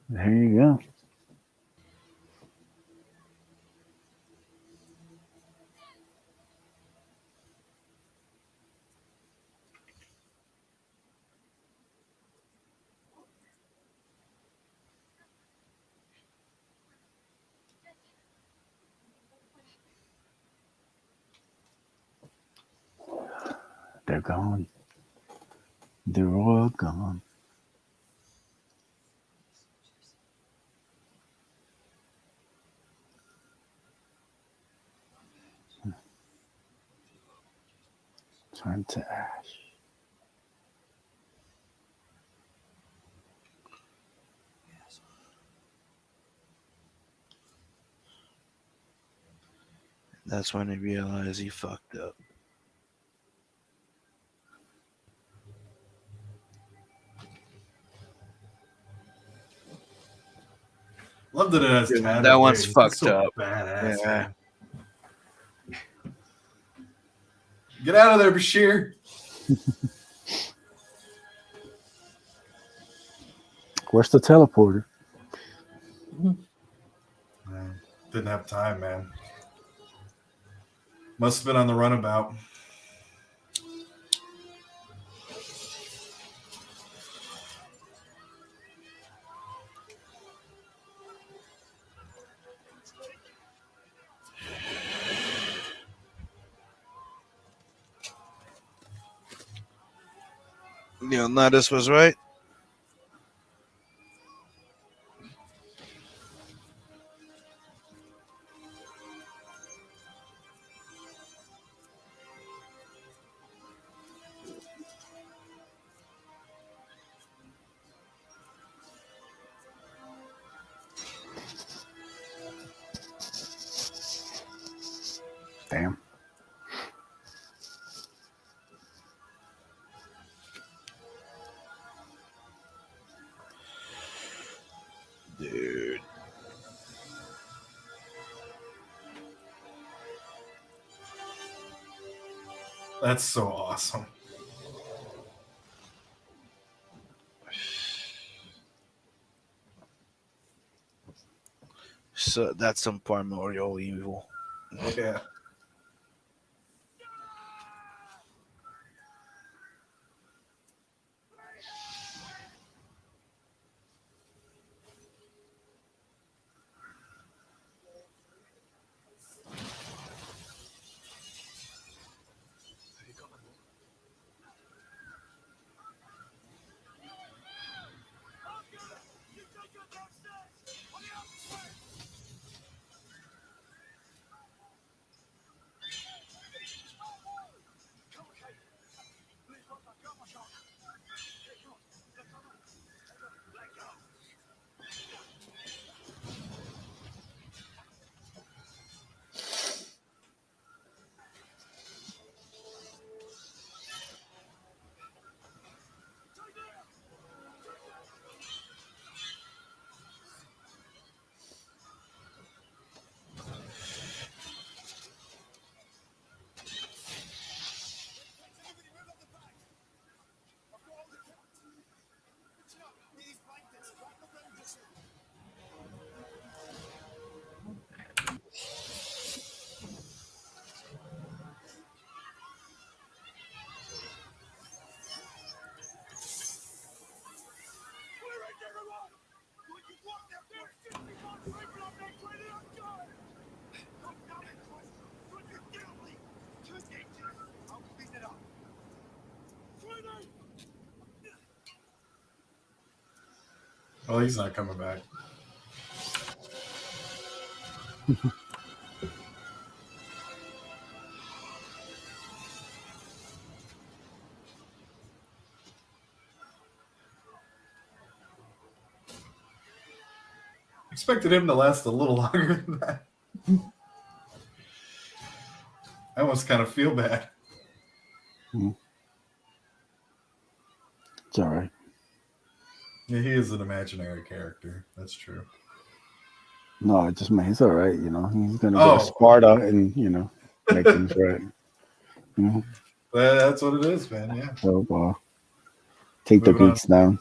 there you go. They're gone. They're all gone. Turn to ash. That's when he realized he fucked up. Love that it has Dude, tattered that one's wings. fucked It's so up. Badass, Yeah. man. Get out of there, Bashir. Where's the teleporter? Didn't have time, man. Must have been on the runabout. Leonidas was right. Damn. Dude. That's so awesome. So that's some primordial evil. Yeah. Oh, he's not coming back. Expected him to last a little longer than that. I almost kind of feel bad. It's all right. Yeah, he is an imaginary character. That's true. No, I just mean he's all right. You know, he's gonna go to Oh. Sparta and make things right. That's what it is, man. Yeah. So take the Moving on. Greeks down.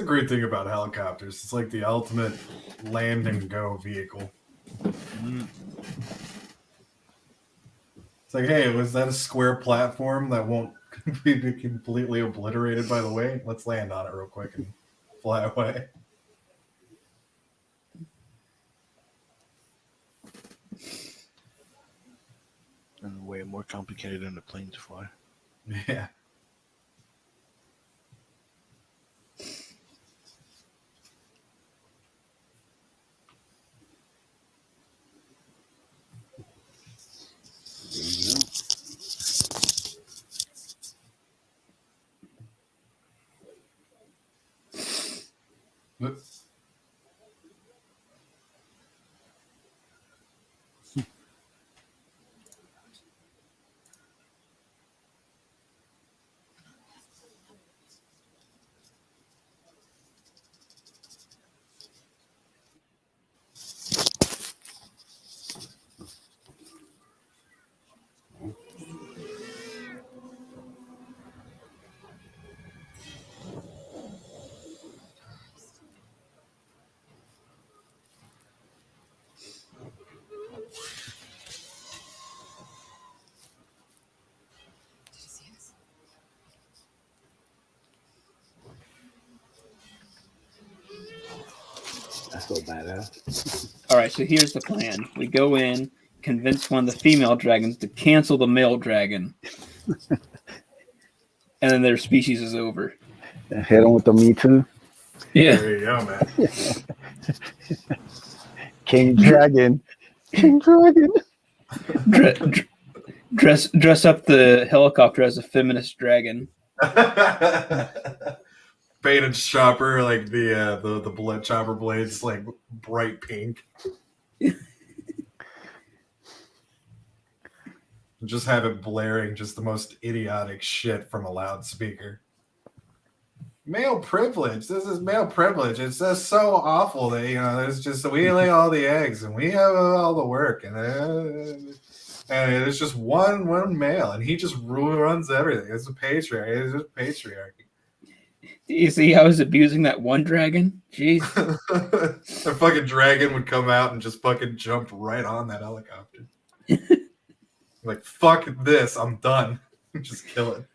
the great thing about helicopters. It's like the ultimate land and go vehicle. It's like, hey, was that a square platform that won't be completely obliterated by the way? Let's land on it real quick and fly away. And way more complicated than the plane to fly. Yeah. Whoops. That's so badass. All right, so here's the plan. We go in, convince one of the female dragons to cancel the male dragon, and then their species is over. Head on with the Me Too. Yeah. There you go, man. King Dragon. King Dragon. Dress up the helicopter as a feminist dragon. Painted chopper, like the bullet chopper blades, like bright pink. Just have it blaring just the most idiotic shit from a loudspeaker. Male privilege. This is male privilege. It's just so awful that there's just we lay all the eggs and we have all the work and it's just one male and he just runs everything. It's a patriarchy. It's just patriarchy. You see how he's abusing that one dragon? Jeez. A fucking dragon would come out and just fucking jump right on that helicopter. Like, fuck this, I'm done. Just kill it.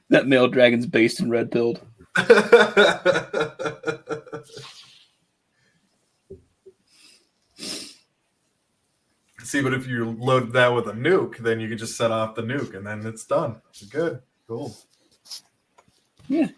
That male dragon's based in red pilled. See, but if you load that with a nuke, then you can just set off the nuke and then it's done. It's good. Cool. Yeah.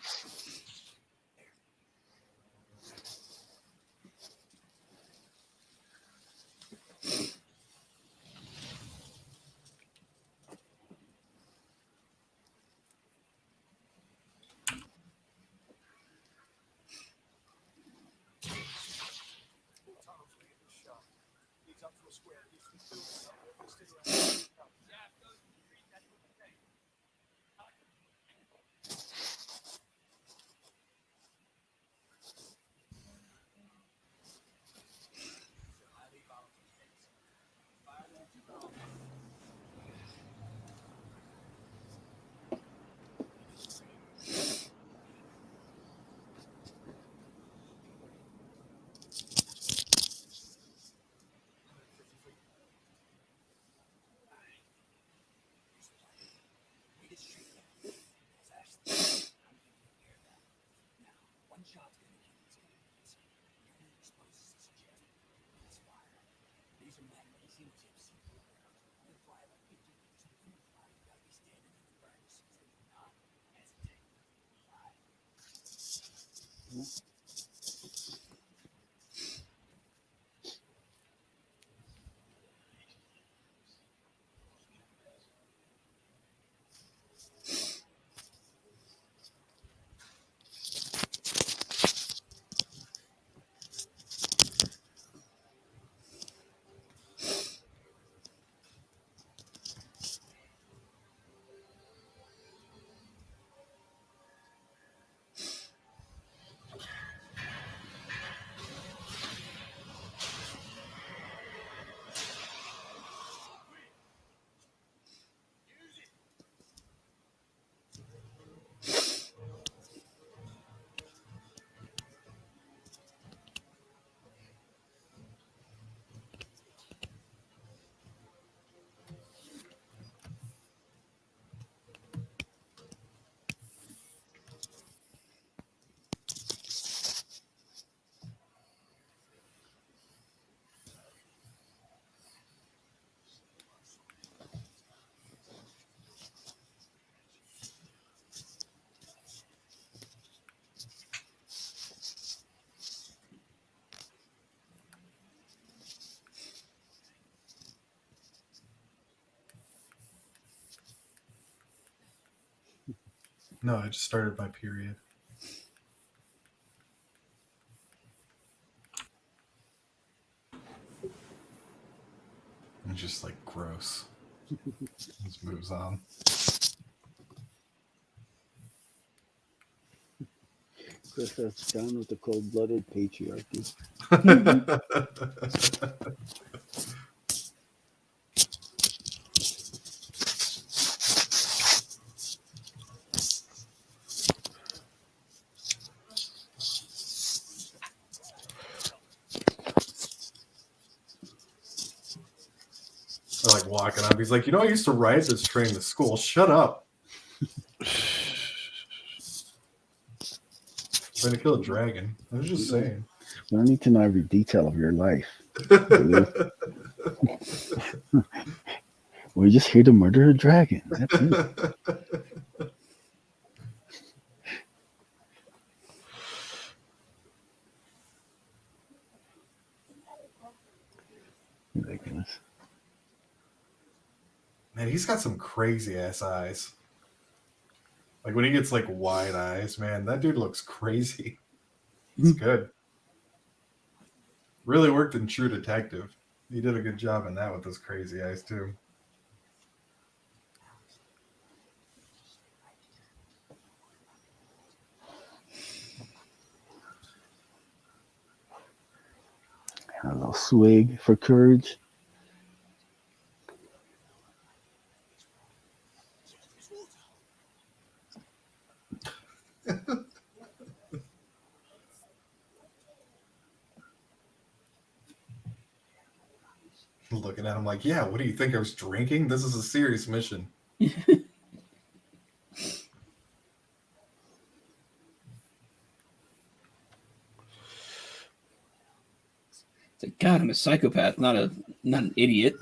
No, I just started my period. It's just like gross. Just moves on. Chris says down with the cold-blooded patriarchy. Like walking up, he's like, I used to ride this train to school. Shut up. Trying to kill a dragon. I was just saying. We don't need to know every detail of your life. We're just here to murder a dragon. That's it. Ridiculous. Man, he's got some crazy ass eyes. Like when he gets like wide eyes, man, that dude looks crazy. He's good. Really worked in True Detective. He did a good job in that with those crazy eyes too. A little swig for courage. Looking at him like, yeah, what do you think I was drinking? This is a serious mission. It's like, God, I'm a psychopath, not an idiot.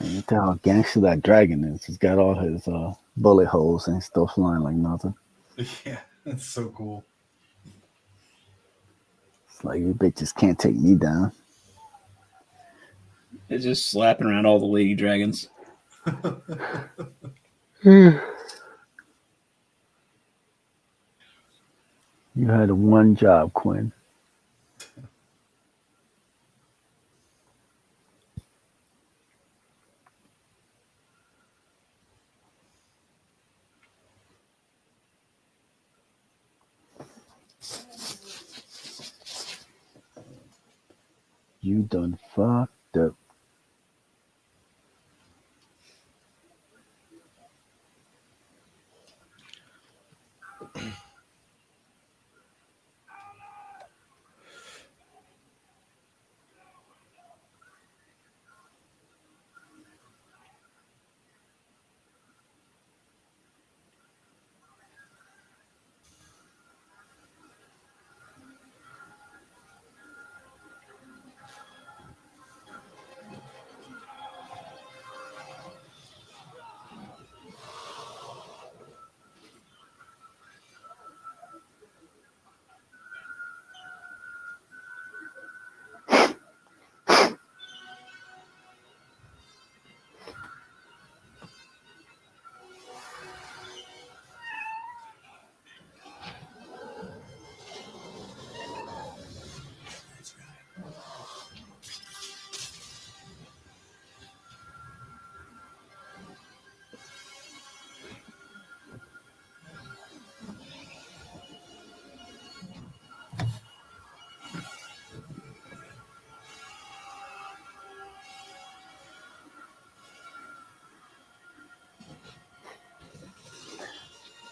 And you tell how gangster that dragon is. He's got all his bullet holes and he's still flying like nothing. Yeah, that's so cool. It's like, you bitches can't take me down. It's just slapping around all the lady dragons. You had one job, Quinn. You done fucked up.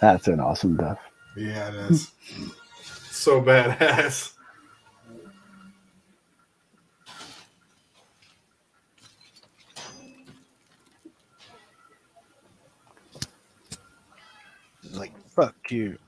That's an awesome death. Yeah, it is. So badass. It's like, fuck you.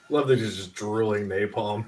Love that he's just drooling napalm.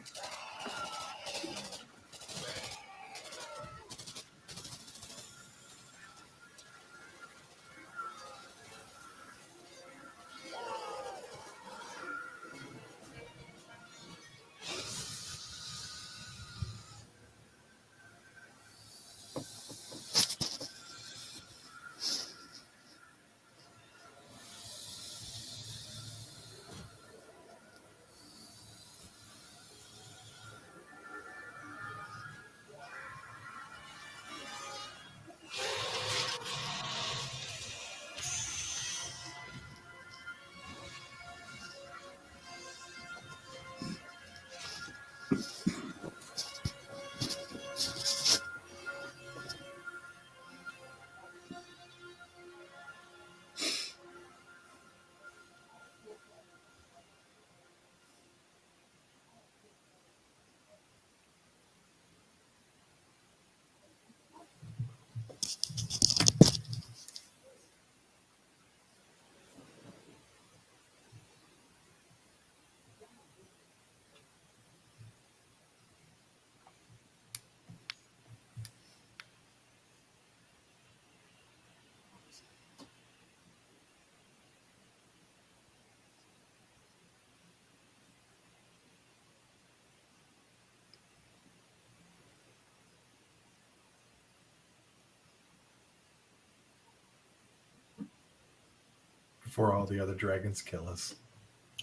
Before all the other dragons kill us.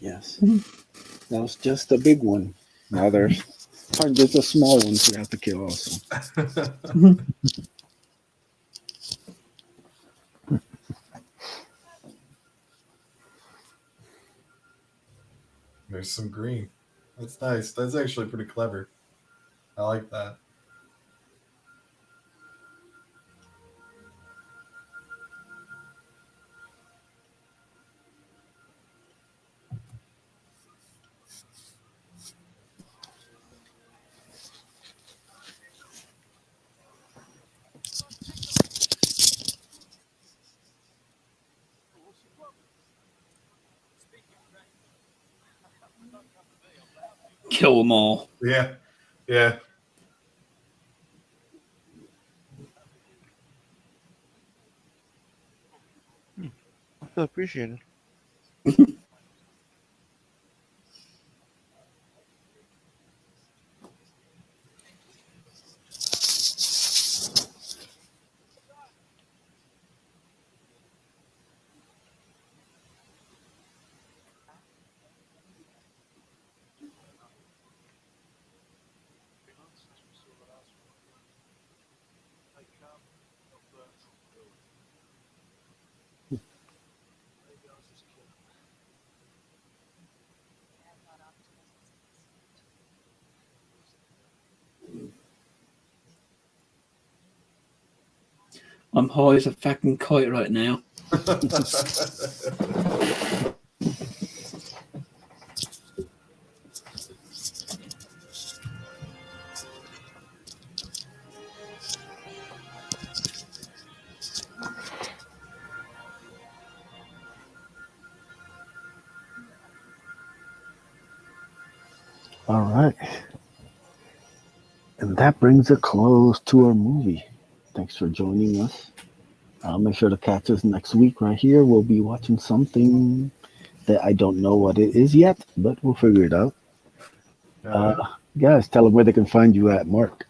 Yes. That was just a big one. Now there's hundreds of small ones we have to kill also. There's some green. That's nice. That's actually pretty clever. I like that. Kill them all. Yeah. Yeah. I feel appreciated. I'm high as a fucking kite right now. All right. And that brings a close to our movie. Thanks for joining us. I'll make sure to catch us next week right here. We'll be watching something that I don't know what it is yet, but we'll figure it out. Guys, tell them where they can find you at, Mark.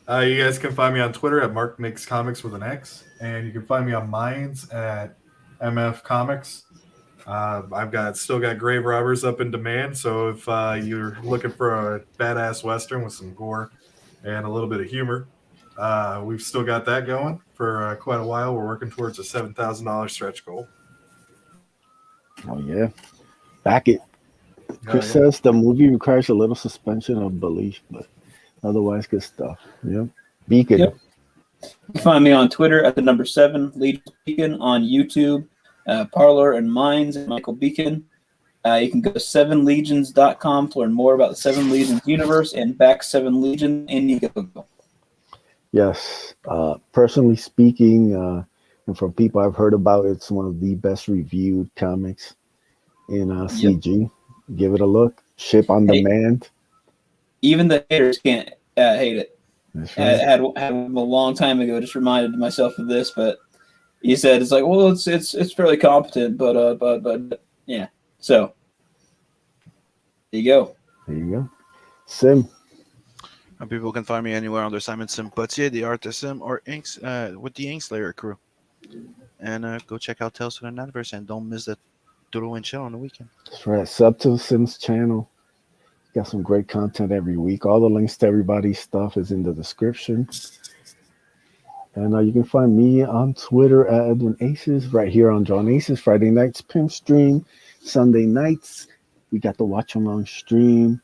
You guys can find me on Twitter at Mark Makes Comics with an X, and you can find me on Minds at MF Comics. I've still got Grave Robbers up in demand, so if you're looking for a badass Western with some gore and a little bit of humor, we've still got that going for quite a while. We're working towards a $7,000 stretch goal. Oh, yeah. Back it. Chris Yeah. says the movie requires a little suspension of belief, but otherwise, good stuff. Yeah. Beacon. Yep. You can find me on Twitter at the number 7 Legion Beacon, on YouTube, Parlor and Minds, and Michael Beacon. You can go to 7legions.com to learn more about the 7 Legions universe and back 7 Legion Indiegogo. Yes. Personally speaking, and from people I've heard about, it's one of the best reviewed comics in CG. Yep. Give it a look. Ship on demand. Even the haters can't hate it. That's I right. had a long time ago. Just reminded myself of this, but he said it's like, well, it's fairly competent, but yeah. So there you go. There you go. Sim. And people can find me anywhere under Simon Sim Potier, the Artist Sim, or Inks with the Inkslayer crew. And go check out Tales from the Netverse, and don't miss the Duro and Chill on the weekend. That's right. Sub to the Sims channel. Got some great content every week. All the links to everybody's stuff is in the description. And you can find me on Twitter at Edwin Aces, right here on Drawn Aces. Friday nights, Pimp Stream. Sunday nights, we got the Watch Along stream.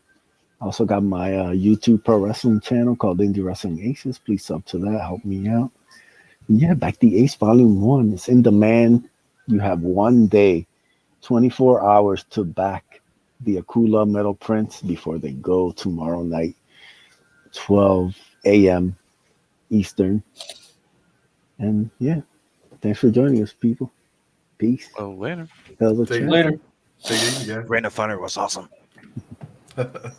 Also got my YouTube pro wrestling channel called Indie Wrestling Aces. Please sub to that. Help me out. And yeah, Back the Ace Volume 1. It's in demand. You have 1 day, 24 hours to back the Akula Metal Prints before they go tomorrow night, 12 a.m. Eastern. And yeah, thanks for joining us, people. Peace. Oh, later. Later. Take it easy, guys. Reign of Fire was awesome.